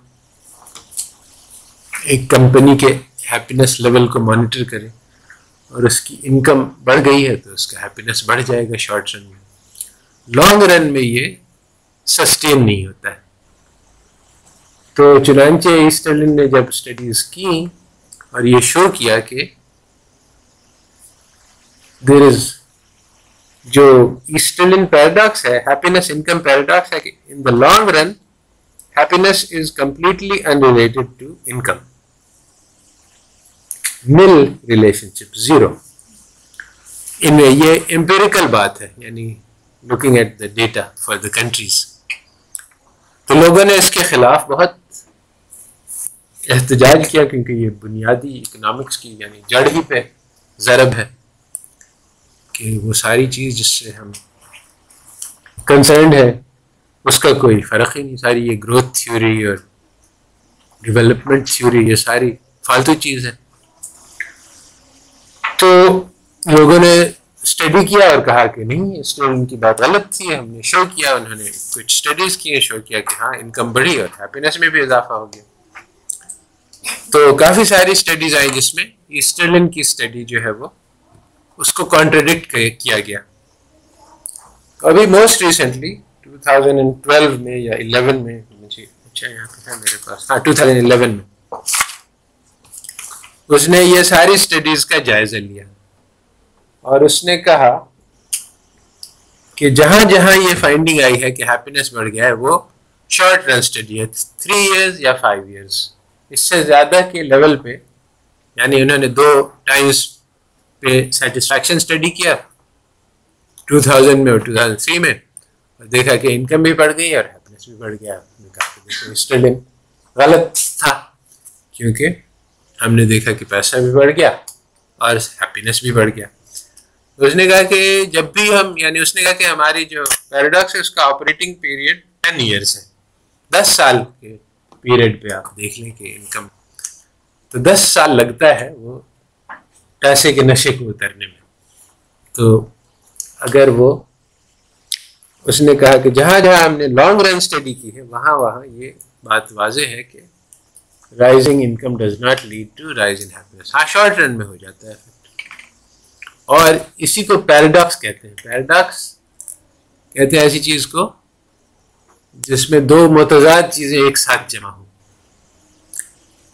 ایک کمپنی کے ہیپینس لیول کو مانیٹر کریں اور اس کی انکم بڑھ گئی ہے تو اس کا ہیپینس بڑھ جائے گا شارٹ رن میں. لانگ رن میں یہ سسٹین نہیں ہوتا ہے. تو چنانچہ ایسٹرلن نے جب اسٹڈیز کی اور یہ شو کیا کہ دیر از جو ایسٹرلن پیراڈاکس ہے، ہیپینس انکم پیراڈاکس ہے، کہ in the long run happiness is completely unrelated to income, null relationship, zero. یہ امپیریکل بات ہے، یعنی looking at the data for the countries. تو لوگوں نے اس کے خلاف بہت احتجاج کیا، کیونکہ یہ بنیادی اکنامکس کی یعنی جڑ ہی پہ ضرب ہے کہ وہ ساری چیز جس سے ہم کنسرنڈ ہے اس کا کوئی فرق ہی نہیں. ساری یہ گروتھ تھیوری اور ڈیولپمنٹ تھیوری یہ ساری فالتو چیز ہے. تو لوگوں نے اسٹڈی کیا اور کہا کہ نہیں، اسٹوڈنٹ کی بات غلط تھی. ہم نے شو کیا، انہوں نے کچھ اسٹڈیز کیے، شو کیا کہ ہاں انکم بڑھی اور ہیپینس میں بھی اضافہ ہو گیا. تو کافی ساری اسٹڈیز آئی جس میں ایسٹرلن کی اسٹڈی جو ہے وہ اس کو کانٹرڈکٹ کیا گیا. ابھی موسٹ ریسنٹلی 2012 میں یا 11 میں، مجھے اچھا یہاں پہ ہے میرے پاس، ہاں 2011 میں اس نے یہ ساری اسٹڈیز کا جائزہ لیا اور اس نے کہا کہ جہاں جہاں یہ فائنڈنگ آئی ہے کہ ہیپینس بڑھ گیا ہے وہ شارٹ رن اسٹڈی ہے، 3 ایئرز یا 5 ایئرز. اس سے زیادہ کے لیول پہ، یعنی انہوں نے 2 ٹائمز پہ سیٹسفیکشن اسٹڈی کیا 2000 میں اور 2003 میں، اور دیکھا کہ انکم بھی بڑھ گئی اور ہیپینس بھی بڑھ گیا. اسٹرلن غلط تھا کیونکہ ہم نے دیکھا کہ پیسہ بھی بڑھ گیا اور ہیپینس بھی بڑھ گیا. اس نے کہا کہ جب بھی ہم، یعنی اس نے کہا کہ ہماری جو پیراڈاکس ہے اس کا آپریٹنگ پیریڈ 10 ایئرس ہے، 10 سال کے پیریڈ پہ آپ دیکھ لیں کہ انکم تو 10 سال لگتا ہے وہ پیسے کے نشے کو اترنے میں. تو اگر وہ اس نے کہا کہ جہاں جہاں ہم نے لانگ رن اسٹڈی کی ہے وہاں وہاں یہ بات واضح ہے کہ rising income does not lead to rise in happiness. ہاں شارٹ رن میں ہو جاتا ہے اور اسی کو پیراڈاکس کہتے ہیں. پیراڈاکس کہتے ہیں ایسی چیز کو جس میں دو متضاد چیزیں ایک ساتھ جمع ہوں.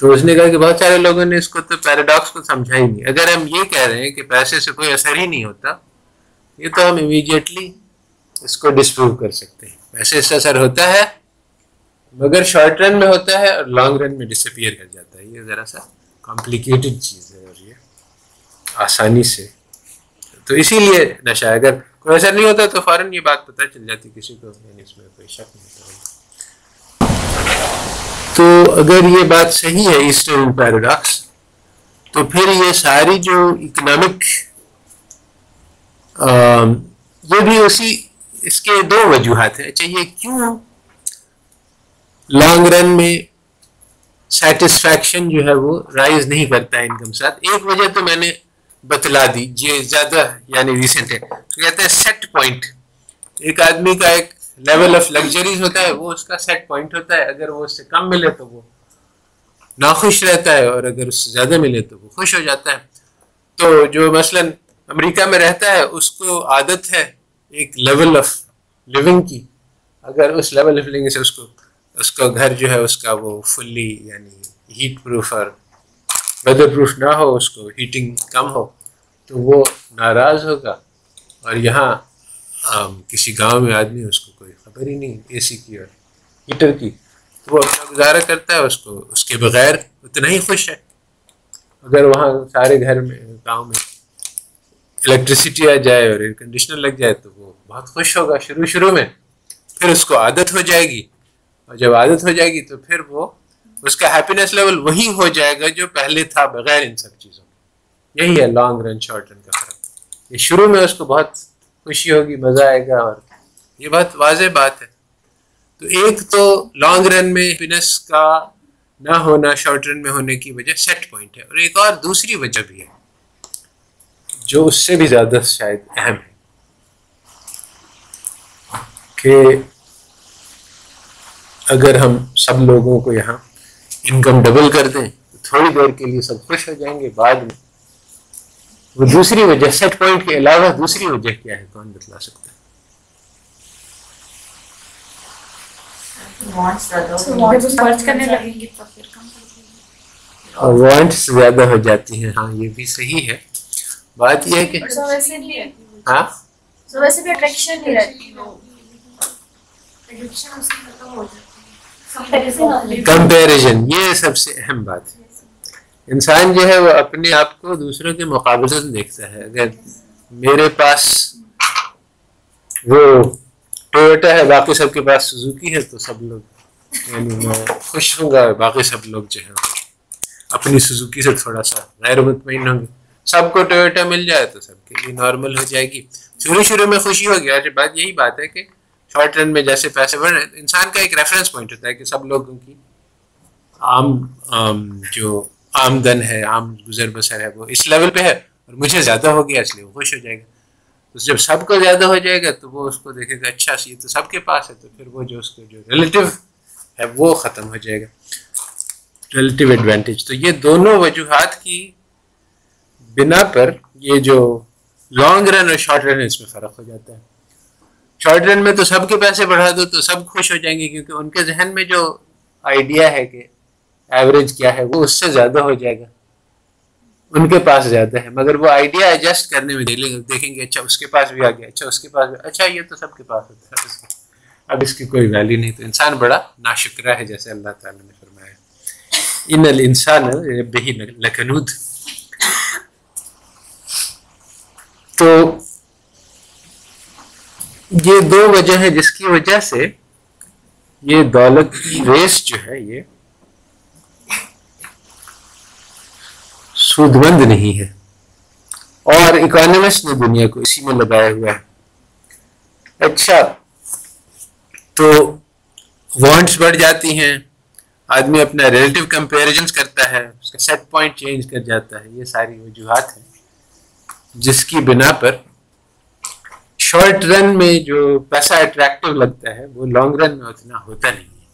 تو اس نے کہا کہ بہت سارے لوگوں نے اس کو تو پیراڈاکس کو سمجھا ہی نہیں. اگر ہم یہ کہہ رہے ہیں کہ پیسے سے کوئی اثر ہی نہیں ہوتا یہ تو ہم امیڈیٹلی اس کو ڈسپروو کر سکتے ہیں. پیسے سے اثر ہوتا ہے مگر شارٹ رن میں ہوتا ہے اور لانگ رن میں ڈس اپیئر کر جاتا ہے. یہ ذرا سا کمپلیکیٹڈ چیز ہے اور یہ آسانی سے تو اسی لیے نشہ ہے. اگر کوئی اثر نہیں ہوتا تو فوراً یہ بات پتہ چل جاتی کسی کو, یعنی اس میں کوئی شک نہیں ہوتا. تو اگر یہ بات صحیح ہے ایسٹرن پیراڈاکس تو پھر یہ ساری جو اکنامک یہ بھی اس کے دو وجوہات ہیں. اچھا یہ کیوں لانگ رن میں سیٹسفیکشن جو ہے وہ رائز نہیں کرتا ہے انکم ساتھ؟ ایک وجہ تو میں نے بتلا دی, یہ زیادہ یعنی ریسنٹ ہے. تو کہتے ہیں سیٹ پوائنٹ. ایک آدمی کا ایک لیول آف لگژریز ہوتا ہے, وہ اس کا سیٹ پوائنٹ ہوتا ہے. اگر وہ اس سے کم ملے تو وہ ناخوش رہتا ہے اور اگر اس سے زیادہ ملے تو وہ خوش ہو جاتا ہے. تو جو مثلاً امریکہ میں رہتا ہے اس کو عادت ہے ایک لیول آف لیونگ کی, اگر اس لیول آف لیونگ سے اس کا گھر جو ہے اس کا وہ فلی یعنی ہیٹ پروف اور ویدر پروف نہ ہو, اس کو ہیٹنگ کم ہو تو وہ ناراض ہوگا. اور یہاں کسی گاؤں میں آدمی اس کو کوئی خبر ہی نہیں اے سی کی اور ہیٹر کی, تو وہ اپنا گزارا کرتا ہے اس کے بغیر اتنا ہی خوش ہے. اگر وہاں سارے گھر میں گاؤں میں الیکٹریسٹی آ جائے اور ایئر کنڈیشنر لگ جائے تو وہ بہت خوش ہوگا شروع میں. پھر اس کو عادت ہو جائے گی اور جب عادت ہو جائے گی تو پھر وہ اس کا ہیپینس لیول وہی ہو جائے گا جو پہلے تھا بغیر ان سب چیزوں. یہی ہے لانگ رن شارٹ رن کا فرق. یہ شروع میں اس کو بہت خوشی ہوگی, مزہ آئے گا, اور یہ بہت واضح بات ہے. تو ایک تو لانگ رن میں ہیپینس کا نہ ہونا شارٹ رن میں ہونے کی وجہ سیٹ پوائنٹ ہے. اور ایک اور دوسری وجہ بھی ہے جو اس سے بھی زیادہ شاید اہم ہے کہ اگر ہم سب لوگوں کو یہاں انکم ڈبل کر دیں تو تھوڑی دیر کے لیے سب خوش ہو جائیں گے, بعد میں وہ دوسری وجہ سیٹ پوائنٹ کے علاوہ دوسری وجہ کیا ہے, کون بتلا سکتا ہے؟ اور وانٹس زیادہ ہو جاتی ہیں. ہاں یہ بھی صحیح ہے. بات یہ ہے کہ ہاں ویسے بھی اٹریکشن نہیں رہتی, کمپیریزن یہ سب سے اہم بات ہے. انسان جو ہے وہ اپنے آپ کو دوسروں کے مقابلے سے دیکھتا ہے. اگر میرے پاس وہ ٹویوٹا ہے باقی سب کے پاس سوزوکی ہے تو سب لوگ یعنی میں خوش ہوں گا, باقی سب لوگ جو ہے اپنی سوزوکی سے تھوڑا سا غیر مطمئن ہوں گے. سب کو ٹویوٹا مل جائے تو سب کے لیے نارمل ہو جائے گی. شروع میں خوشی ہوگی. اور بات یہی بات ہے کہ شارٹ رن میں جیسے پیسے بڑھ رہے ہیں, انسان کا ایک ریفرنس پوائنٹ ہوتا ہے کہ سب لوگوں کی عام جو آمدن ہے, عام گزر بسر ہے وہ اس لیول پہ ہے اور مجھے زیادہ ہو گیا اس لیے وہ خوش ہو جائے گا. تو جب سب کو زیادہ ہو جائے گا تو وہ اس کو دیکھے گا اچھا یہ تو سب کے پاس ہے, تو پھر وہ جو اس کو جو ریلیٹیو ہے وہ ختم ہو جائے گا, ریلیٹیو ایڈوانٹیج. تو یہ دونوں وجوہات کی بنا پر یہ جو لانگ رن اور شارٹ رن اس میں فرق ہو جاتا ہے. شارٹ رن میں تو سب کے پیسے بڑھا دو تو سب خوش ہو جائیں گے کیونکہ ان کے ذہن میں جو آئیڈیا ہے کہ ایوریج کیا ہے وہ اس سے زیادہ ہو جائے گا, ان کے پاس زیادہ ہے. مگر وہ آئیڈیا ایڈجسٹ کرنے میں دیکھیں گے اچھا اس کے پاس بھی آ گیا, اچھا اس کے پاس بھی, اچھا یہ تو سب کے پاس ہوتا ہے, اب اس کی کوئی ویلیو نہیں. تو انسان بڑا ناشکرا ہے جیسے اللہ تعالیٰ نے فرمایا ان الانسان لربہ لکنود. تو یہ دو وجہ ہیں جس کی وجہ سے یہ دولت کی ریس جو ہے یہ سود مند نہیں ہے, اور اکانومسٹ نے دنیا کو اسی میں لگایا ہوا ہے. اچھا تو وانٹس بڑھ جاتی ہیں, آدمی اپنا ریلیٹیو کمپیریزنس کرتا ہے، اس کا سیٹ پوائنٹ چینج کر جاتا ہے. یہ ساری وجوہات ہیں جس کی بنا پر شارٹ رن میں جو پیسہ اٹریکٹیو لگتا ہے وہ لانگ رن میں اتنا ہوتا نہیں ہے.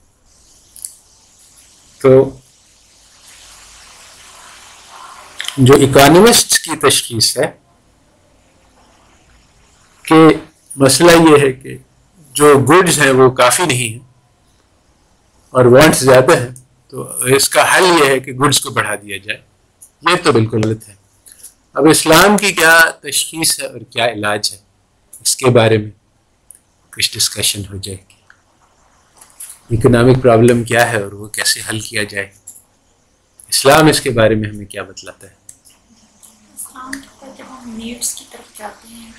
تو جو اکانومسٹ کی تشخیص ہے کہ مسئلہ یہ ہے کہ جو گڈز ہیں وہ کافی نہیں ہیں اور وانٹس زیادہ ہیں، تو اس کا حل یہ ہے کہ گڈز کو بڑھا دیا جائے. یہ تو بالکل غلط ہے. اب اسلام کی کیا تشخیص ہے اور کیا علاج ہے، اس کے بارے میں کچھ ڈسکشن ہو جائے گی. اکنامک پرابلم کیا ہے اور وہ کیسے حل کیا جائے. اسلام اس کے بارے میں ہمیں کیا بتلاتا ہے؟ اسلام جب ہم نیڈس کی طرف جاتے ہیں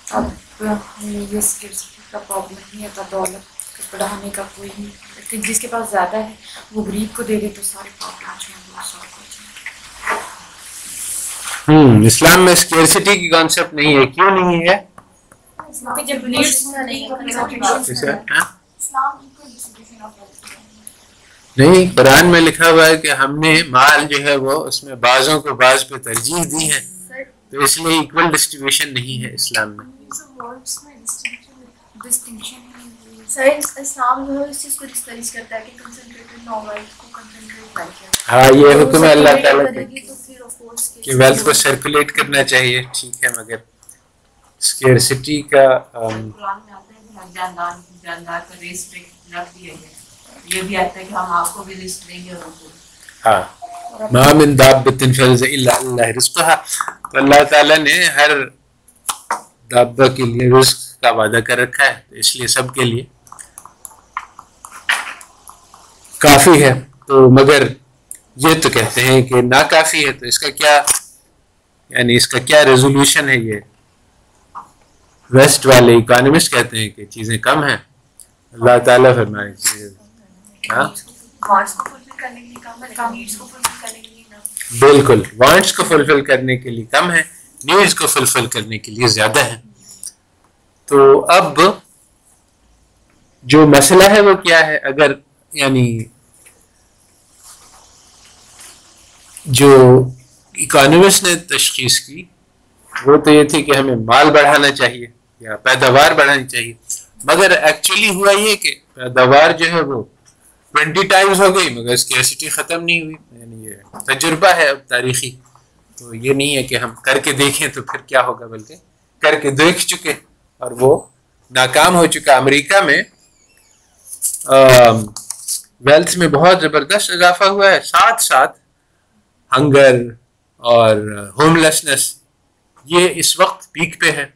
اب ہمیں یہ اسکرسٹی کا پرابلم نہیں ہوتا، دولت بڑھانے کا کوئی نہیں. جس کے پاس زیادہ ہے وہ غریب کو دے دے تو سارے پرابلم جو ہیں وہ سالو ہو جائیں. اسلام میں اسکیرسٹی کی کانسیپٹ نہیں ہے. کیوں نہیں ہے؟ جب نیڈس نہیں، قرآن میں لکھا ہوا ہے کہ ہم نے مال جو ہے وہ اس میں بعضوں کو بعض پہ ترجیح دی ہے، تو اس لیے ایکول ڈسٹریبیوشن نہیں ہے اسلام میں. ہاں، یہ حکم ہے اللہ تعالیٰ کہ ویلتھ کو سرکولیٹ کرنا چاہیے، ٹھیک ہے، مگر اسکیرسٹی کا یہ بھی آتا ہے کہ ہم آپ کو بھی رزق دیں گے اور ہاں ما من دابۃ فی الارض الا اللہ رزقها. تو اللہ تعالیٰ نے ہر دابہ کے لیے رزق کا وعدہ کر رکھا ہے، تو اس لیے سب کے لیے کافی ہے. تو مگر یہ تو کہتے ہیں کہ ناکافی ہے، تو اس کا کیا، یعنی اس کا کیا ریزولوشن ہے؟ یہ ویسٹ والے اکانومسٹ کہتے ہیں کہ چیزیں کم ہیں، اللہ تعالیٰ فرمائے بالکل وانٹس کو فلفل کرنے کے لیے کم ہے، نیڈز کو فلفل کرنے کے لیے زیادہ ہے. تو اب جو مسئلہ ہے وہ کیا ہے؟ اگر یعنی جو اکانومسٹ نے تشخیص کی وہ تو یہ تھی کہ ہمیں مال بڑھانا چاہیے یا پیداوار بڑھانی چاہیے، مگر ایکچولی ہوا یہ کہ پیداوار جو ہے وہ 20 ٹائمز ہو گئی مگر اسکیرسٹی ختم نہیں ہوئی. یعنی یہ تجربہ ہے اب تاریخی، تو یہ نہیں ہے کہ ہم کر کے دیکھیں تو پھر کیا ہوگا، بلکہ کر کے دیکھ چکے اور وہ ناکام ہو چکا. امریکہ میں ویلتھ میں بہت زبردست اضافہ ہوا ہے، ساتھ ساتھ ہنگر اور ہوم لیسنس یہ اس وقت پیک پہ ہے.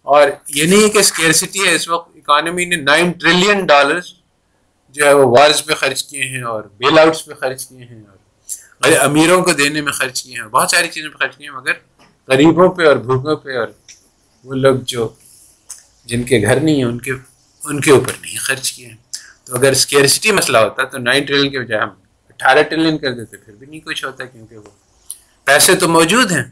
اور یہ نہیں ہے کہ اسکیرسٹی ہے، اس وقت اکانومی نے $9 ٹریلین جو ہے وہ وارز پہ خرچ کیے ہیں اور بیل آؤٹس پہ خرچ کیے ہیں اور امیروں کو دینے میں خرچ کیے ہیں، بہت ساری چیزوں پہ خرچ کیے ہیں، مگر غریبوں پہ اور بھوکوں پہ اور وہ لوگ جو جن کے گھر نہیں ہیں ان کے اوپر نہیں خرچ کیے ہیں. تو اگر اسکیرسٹی مسئلہ ہوتا تو 9 ٹریلین کے بجائے ہم 18 ٹریلین کر دیتے، پھر بھی نہیں کچھ ہوتا، کیونکہ وہ پیسے تو موجود ہیں،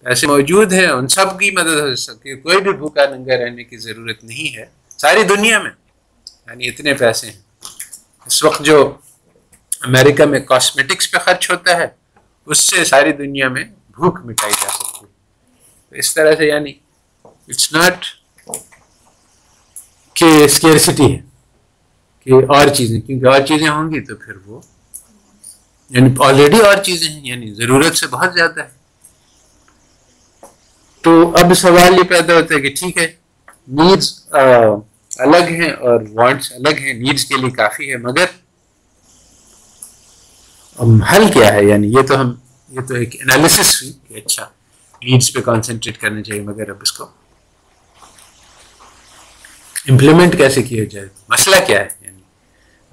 پیسے موجود ہیں، ان سب کی مدد ہو سکتی ہے. کوئی بھی بھوکا ننگا رہنے کی ضرورت نہیں ہے ساری دنیا میں، یعنی اتنے پیسے ہیں. اس وقت جو امریکہ میں کاسمیٹکس پہ خرچ ہوتا ہے اس سے ساری دنیا میں بھوک مٹائی جا سکتی ہے. تو اس طرح سے یعنی اٹس ناٹ کہ اسکیرسٹی ہے کہ اور چیزیں، کیونکہ اور چیزیں ہوں گی تو پھر وہ یعنی آلریڈی اور چیزیں ہیں، یعنی ضرورت سے بہت زیادہ ہے. تو اب سوال یہ پیدا ہوتا ہے کہ ٹھیک ہے نیڈز الگ ہیں اور وانٹس الگ ہیں، نیڈز کے لیے کافی ہے، مگر حل کیا ہے؟ یعنی یہ تو ایک انالیسس ہوئی کہ اچھا نیڈز پہ کانسنٹریٹ کرنا چاہیے، مگر اب اس کو امپلیمنٹ کیسے کیا جائے؟ مسئلہ کیا ہے؟ یعنی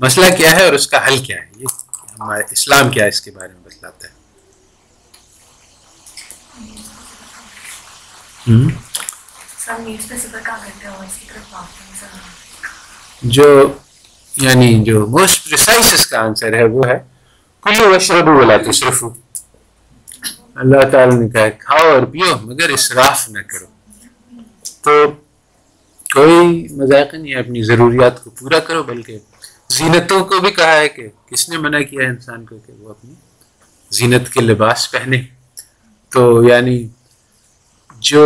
مسئلہ کیا ہے اور اس کا حل کیا ہے؟ یہ ہمارا اسلام کیا ہے اس کے بارے میں بتلاتا ہے. جو موسٹ پریسائز اس کا آنسر ہے وہ ہے کلوا واشربوا ولا تسرفوا. اللہ تعالیٰ نے کہا کھاؤ اور پیو مگر اسراف نہ کرو. تو کوئی مذاق نہیں ہے، اپنی ضروریات کو پورا کرو، بلکہ زینتوں کو بھی کہا ہے کہ کس نے منع کیا ہے انسان کو کہ وہ اپنی زینت کے لباس پہنے. تو یعنی جو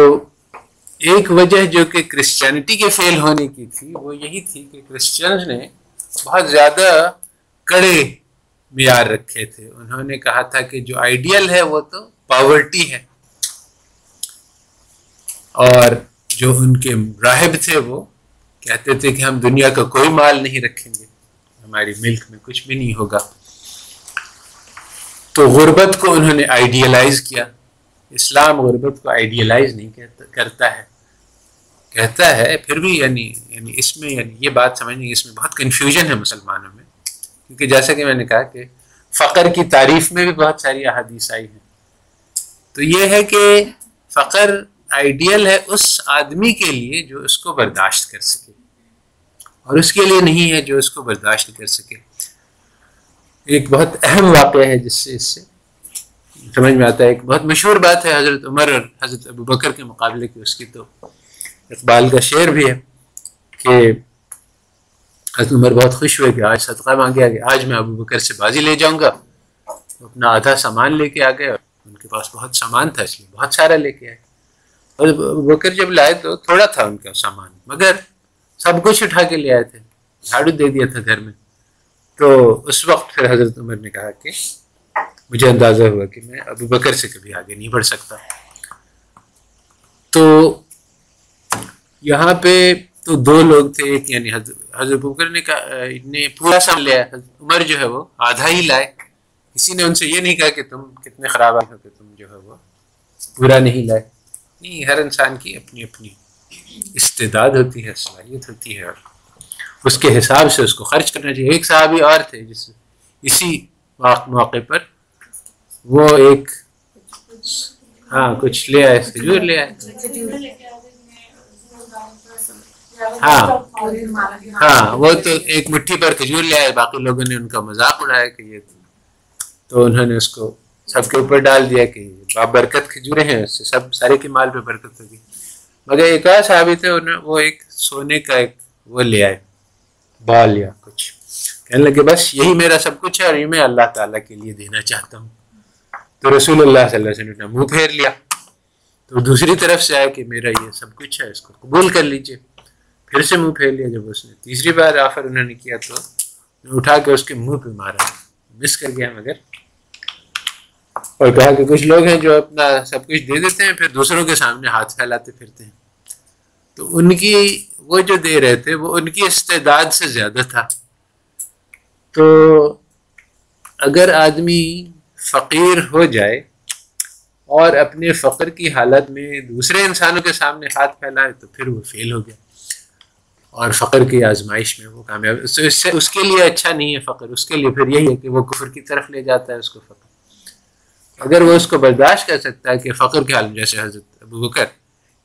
ایک وجہ جو کہ کرسچینٹی کے فیل ہونے کی تھی وہ یہی تھی کہ کرسچنز نے بہت زیادہ کڑے معیار رکھے تھے. انہوں نے کہا تھا کہ جو آئیڈیل ہے وہ تو پاورٹی ہے، اور جو ان کے راہب تھے وہ کہتے تھے کہ ہم دنیا کا کوئی مال نہیں رکھیں گے، ہماری ملک میں کچھ بھی نہیں ہوگا. تو غربت کو انہوں نے آئیڈیلائز کیا. اسلام غربت کو آئیڈیلائز نہیں کرتا ہے، کہتا ہے پھر بھی یعنی اس میں یہ بات سمجھنے اس میں بہت کنفیوژن ہے مسلمانوں میں، کیونکہ جیسا کہ میں نے کہا کہ فقر کی تعریف میں بھی بہت ساری احادیث آئی ہیں. تو یہ ہے کہ فقر آئیڈیل ہے اس آدمی کے لیے جو اس کو برداشت کر سکے، اور اس کے لیے نہیں ہے جو اس کو برداشت کر سکے. ایک بہت اہم واقعہ ہے جس سے سمجھ میں آتا ہے. ایک بہت مشہور بات ہے حضرت عمر اور حضرت ابوبکر کے مقابلے کی. اس کی تو اقبال کا شعر بھی ہے کہ حضرت عمر بہت خوش ہوئے کہ آج صدقہ مانگا کہ آج میں ابوبکر سے بازی لے جاؤں گا. اپنا آدھا سامان لے کے آ گئے، اور ان کے پاس بہت سامان تھا اس لیے بہت سارا لے کے آئے. اور ابوبکر جب لائے تو تھوڑا تھا ان کا سامان، مگر سب کچھ اٹھا کے لے آئے تھے، جھاڑو دے دیا تھا گھر میں. تو اس وقت پھر حضرت عمر نے کہا کہ مجھے اندازہ ہوا کہ میں ابوبکر سے کبھی آگے نہیں بڑھ سکتا. تو یہاں پہ تو دو لوگ تھے، ایک یعنی حضرت ابوبکر نے پورا سامان لیا، عمر جو ہے وہ آدھا ہی لائے. کسی نے ان سے یہ نہیں کہا کہ تم کتنے خراب آئے ہو کہ تم جو ہے وہ پورا نہیں لائے. نہیں، ہر انسان کی اپنی اپنی استعداد ہوتی ہے، صلاحیت ہوتی ہے، اور اس کے حساب سے اس کو خرچ کرنا چاہیے. ایک صحابی اور تھے جس اسی موقع پر وہ ایک کچھ لے آئے، کھجور لے آئے. وہ تو ایک مٹھی پر کھجور لے آئے. باقی لوگوں نے ان کا مذاق اڑایا کہ یہ تو انہوں نے اس کو سب کے اوپر ڈال دیا کہ بابرکت کھجوریں ہیں، اس سے سب سارے کے مال پہ برکت ہوگی. مگر ایک اور صحابی تھے، وہ ایک سونے کا ایک وہ لے آئے بال یا کچھ، کہنے لگے بس یہی میرا سب کچھ ہے اور یہ میں اللہ تعالیٰ کے لیے دینا چاہتا ہوں. تو رسول اللہ صلی اللہ علیہ وسلم نے منہ پھیر لیا. تو دوسری طرف سے آیا کہ میرا یہ سب کچھ ہے، اس کو قبول کر لیجئے. پھر سے منہ پھیر لیا. جب اس نے تیسری بار آفر انہوں نے کیا تو اٹھا کے اس کے منہ پہ مارا، مس کر گیا مگر، اور کہا کہ کچھ لوگ ہیں جو اپنا سب کچھ دے دیتے ہیں پھر دوسروں کے سامنے ہاتھ پھیلاتے پھرتے ہیں. تو ان کی وہ جو دے رہے تھے وہ ان کی استعداد سے زیادہ تھا. تو اگر آدمی فقیر ہو جائے اور اپنے فقر کی حالت میں دوسرے انسانوں کے سامنے ہاتھ پھیلائے تو پھر وہ فیل ہو گیا، اور فقر کی آزمائش میں وہ کامیاب. اس کے لیے اچھا نہیں ہے فقر. اس کے لیے پھر یہی ہے کہ وہ کفر کی طرف لے جاتا ہے اس کو فقر. اگر وہ اس کو برداشت کر سکتا ہے کہ فقر کے حال میں، جیسے حضرت ابوبکر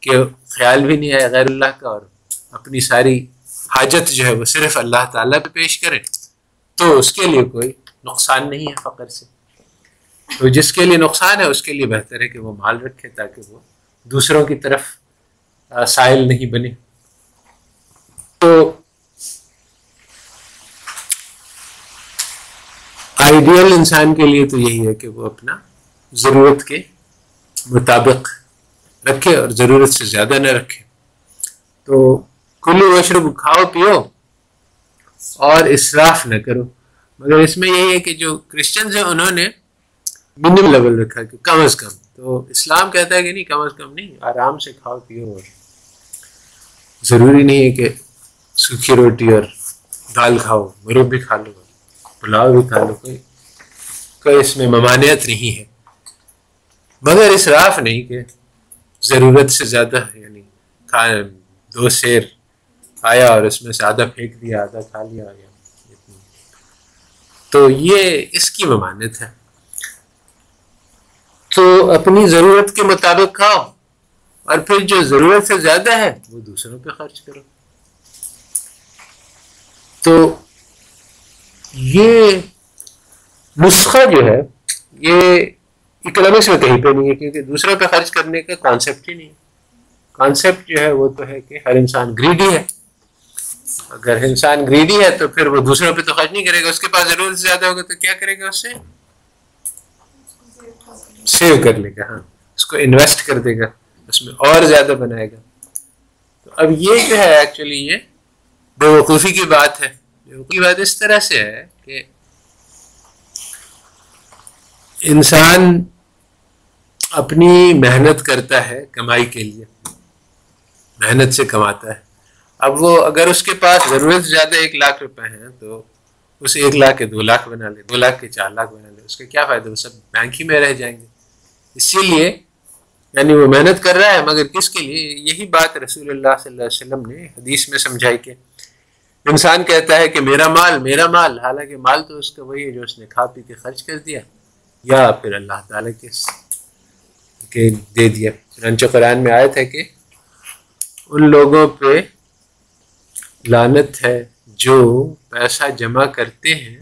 کہ خیال بھی نہیں آیا غیر اللہ کا، اور اپنی ساری حاجت جو ہے وہ صرف اللہ تعالیٰ پہ پیش کرے، تو اس کے لیے کوئی نقصان نہیں ہے فقر سے. تو جس کے لیے نقصان ہے اس کے لیے بہتر ہے کہ وہ مال رکھے تاکہ وہ دوسروں کی طرف سائل نہیں بنے. تو آئیڈیل انسان کے لیے تو یہی ہے کہ وہ اپنا ضرورت کے مطابق رکھے اور ضرورت سے زیادہ نہ رکھے. تو کلو وشرب، کھاؤ پیو اور اسراف نہ کرو. مگر اس میں یہی ہے کہ جو کرسچنز ہیں انہوں نے منیمم لیول رکھا کہ کم از کم. تو اسلام کہتا ہے کہ نہیں، کم از کم نہیں، آرام سے کھاؤ پیو. اور ضروری نہیں ہے کہ سوکھی روٹی اور دال کھاؤ، مرغ بھی کھا لو، پلاؤ بھی کھا لو، کوئی اس میں ممانعت نہیں ہے. مگر اسراف نہیں کہ ضرورت سے زیادہ، یعنی 2 سیر آیا اور اس میں سے آدھا پھینک دیا، آدھا کھا لیا، تو یہ اس کی ممانعت ہے. تو اپنی ضرورت کے مطابق کھاؤ، اور پھر جو ضرورت سے زیادہ ہے وہ دوسروں پہ خرچ کرو. تو یہ نسخہ جو ہے یہ اکنامکس میں کہیں پہ نہیں ہے، کیونکہ دوسروں پہ خرچ کرنے کا کانسیپٹ ہی نہیں ہے. کانسیپٹ جو ہے وہ تو ہے کہ ہر انسان گریڈی ہے، اگر انسان گریڈی ہے تو پھر وہ دوسروں پہ تو خرچ نہیں کرے گا، اس کے پاس ضرورت سے زیادہ ہوگا تو کیا کرے گا، اس سے سیو کر لے گا، ہاں اس کو انویسٹ کر دے گا، اس میں اور زیادہ بنائے گا. تو اب یہ جو ہے ایکچولی یہ بیوقوفی کی بات ہے. بیوقوفی کی بات اس طرح سے ہے کہ انسان اپنی محنت کرتا ہے کمائی کے لیے، محنت سے کماتا ہے. اب وہ اگر اس کے پاس ضرورت سے زیادہ 1 لاکھ روپے ہیں تو اس 1 لاکھ کے 2 لاکھ بنا لے، 2 لاکھ کے 4 لاکھ بنا لے، اس کا کیا فائدہ، وہ سب بینک ہی میں رہ جائیں گے. اسی لیے یعنی وہ محنت کر رہا ہے مگر کس کے لیے؟ یہی بات رسول اللہ صلی اللہ علیہ وسلم نے حدیث میں سمجھائی کہ انسان کہتا ہے کہ میرا مال، حالانکہ مال تو اس کا وہی ہے جو اس نے کھا پی کے خرچ کر دیا یا پھر اللہ تعالیٰ کے دے دیا. چنانچہ قرآن میں آیت ہے کہ ان لوگوں پہ لعنت ہے جو پیسہ جمع کرتے ہیں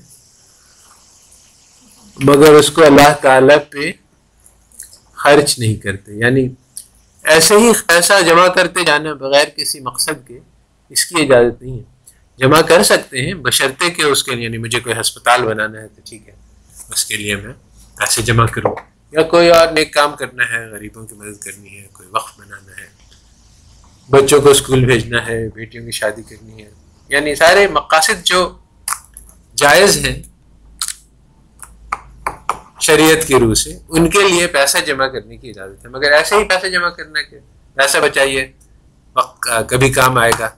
مگر اس کو اللہ تعالیٰ پہ خرچ نہیں کرتے. یعنی ایسے ہی پیسہ جمع کرتے جانا بغیر کسی مقصد کے، اس کی اجازت نہیں ہے. جمع کر سکتے ہیں بشرطے کہ اس کے لیے، یعنی مجھے کوئی ہسپتال بنانا ہے تو ٹھیک ہے، اس کے لیے میں پیسے جمع کروں، یا کوئی اور نیک کام کرنا ہے، غریبوں کی مدد کرنی ہے، کوئی وقف بنانا ہے، بچوں کو اسکول بھیجنا ہے، بیٹیوں کی شادی کرنی ہے، یعنی سارے مقاصد جو جائز ہیں شریعت کی روح سے، ان کے لیے پیسہ جمع کرنے کی اجازت ہے. مگر ایسے ہی پیسہ جمع کرنا کہ پیسہ بچائیے کبھی کام آئے گا،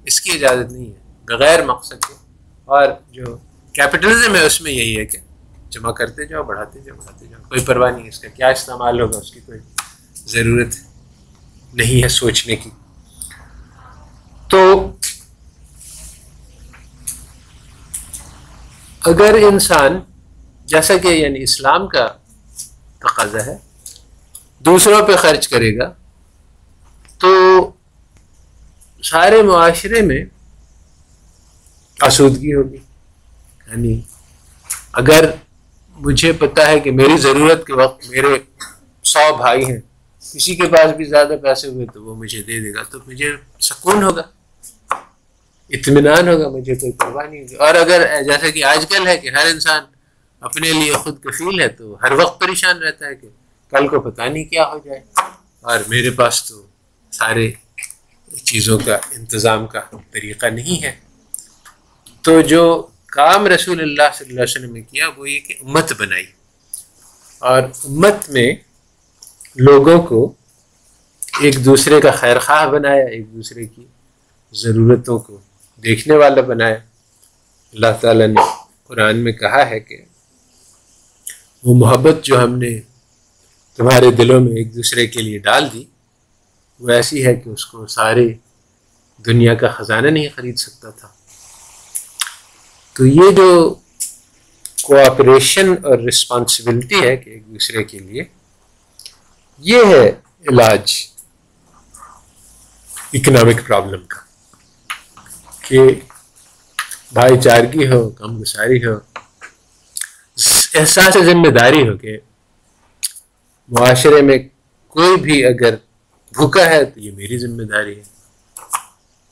اس کی اجازت نہیں ہے بغیر مقصد کے. اور جو کیپٹلزم ہے اس میں یہی ہے کہ جمع کرتے جاؤ، بڑھاتے جاؤ، کوئی پرواہ نہیں اس کا کیا استعمال ہوگا، اس کی کوئی ضرورت نہیں ہے سوچنے کی. تو اگر انسان جیسا کہ یعنی اسلام کا تقاضا ہے دوسروں پہ خرچ کرے گا تو سارے معاشرے میں آسودگی ہوگی. یعنی اگر مجھے پتا ہے کہ میری ضرورت کے وقت میرے 100 بھائی ہیں، کسی کے پاس بھی زیادہ پیسے ہوئے تو وہ مجھے دے دے گا، تو مجھے سکون ہوگا، اطمینان ہوگا، مجھے کوئی پرواہ نہیں ہوگی. اور اگر جیسا کہ آج کل ہے کہ ہر انسان اپنے لیے خود کفیل ہے تو ہر وقت پریشان رہتا ہے کہ کل کو پتہ نہیں کیا ہو جائے، اور میرے پاس تو سارے چیزوں کا انتظام کا طریقہ نہیں ہے. تو جو کام رسول اللہ صلی اللہ علیہ وسلم نے کیا وہ یہ کہ امت بنائی، اور امت میں لوگوں کو ایک دوسرے کا خیر خواہ بنایا، ایک دوسرے کی ضرورتوں کو دیکھنے والا بنایا. اللہ تعالیٰ نے قرآن میں کہا ہے کہ وہ محبت جو ہم نے تمہارے دلوں میں ایک دوسرے کے لیے ڈال دی وہ ایسی ہے کہ اس کو سارے دنیا کا خزانہ نہیں خرید سکتا تھا. تو یہ جو کوآپریشن اور رسپانسبلٹی ہے کہ ایک دوسرے کے لیے، یہ ہے علاج اکنامک پرابلم کا، کہ بھائی چارگی ہو، کم گساری ہو، احساس ذمہ داری ہو کہ معاشرے میں کوئی بھی اگر بھوکا ہے تو یہ میری ذمہ داری ہے،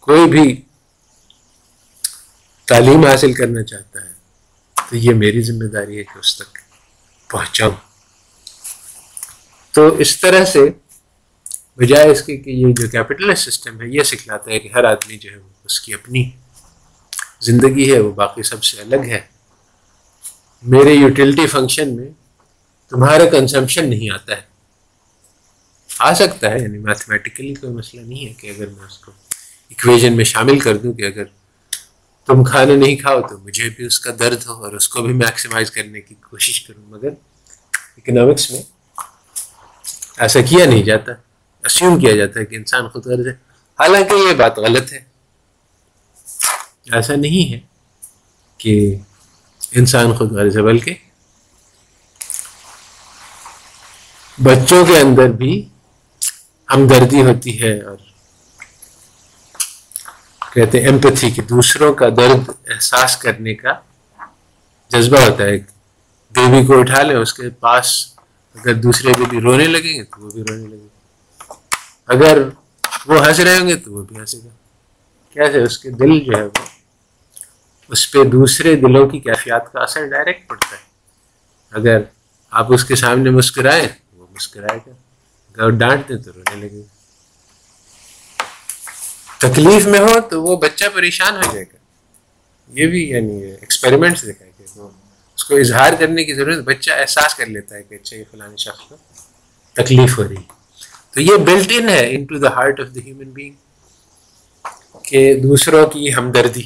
کوئی بھی تعلیم حاصل کرنا چاہتا ہے تو یہ میری ذمہ داری ہے کہ اس تک پہنچاؤں. تو اس طرح سے بجائے اس کے کہ یہ جو کیپٹلسٹ سسٹم ہے یہ سکھلاتا ہے کہ ہر آدمی جو ہے اس کی اپنی زندگی ہے، وہ باقی سب سے الگ ہے. میرے یوٹیلٹی فنکشن میں تمہارا کنزمپشن نہیں آتا ہے، آ سکتا ہے، یعنی میتھمیٹیکلی کوئی مسئلہ نہیں ہے کہ اگر میں اس کو ایکویژن میں شامل کر دوں کہ اگر تم کھانا نہیں کھاؤ تو مجھے بھی اس کا درد ہو اور اس کو بھی میکسیمائز کرنے کی کوشش کروں. مگر اکنامکس میں ایسا کیا نہیں جاتا، اسیوم کیا جاتا ہے کہ انسان خود غرض ہے، حالانکہ یہ بات غلط ہے. ایسا نہیں ہے کہ انسان خود غرض ہے، بلکہ بچوں کے اندر بھی ہمدردی ہوتی ہے اور کہتے ہیں ایمپتھی، کہ دوسروں کا درد احساس کرنے کا جذبہ ہوتا ہے. بیبی کو اٹھا لیں، اس کے پاس اگر دوسرے بیبی رونے لگیں گے تو وہ بھی رونے لگے گا، اگر وہ ہنس رہے ہوں گے تو وہ بھی ہنسے گا. کیسے اس کے دل جو ہے وہ اس پہ دوسرے دلوں کی کیفیات کا اثر ڈائریکٹ پڑتا ہے. اگر آپ اس کے سامنے مسکرائیں وہ مسکرائے گا, اگر ڈانٹ دیں تو رونے لگے گا. تکلیف میں ہو تو وہ بچہ پریشان ہو جائے گا. یہ بھی یعنی ایکسپیریمنٹس دیکھا ہے کہ وہ اس کو اظہار کرنے کی ضرورت, بچہ احساس کر لیتا ہے کہ اچھا یہ فلانے شخص کو تکلیف ہو رہی. تو یہ بلٹ ان ہے into the heart of the human being کہ دوسروں کی ہمدردی.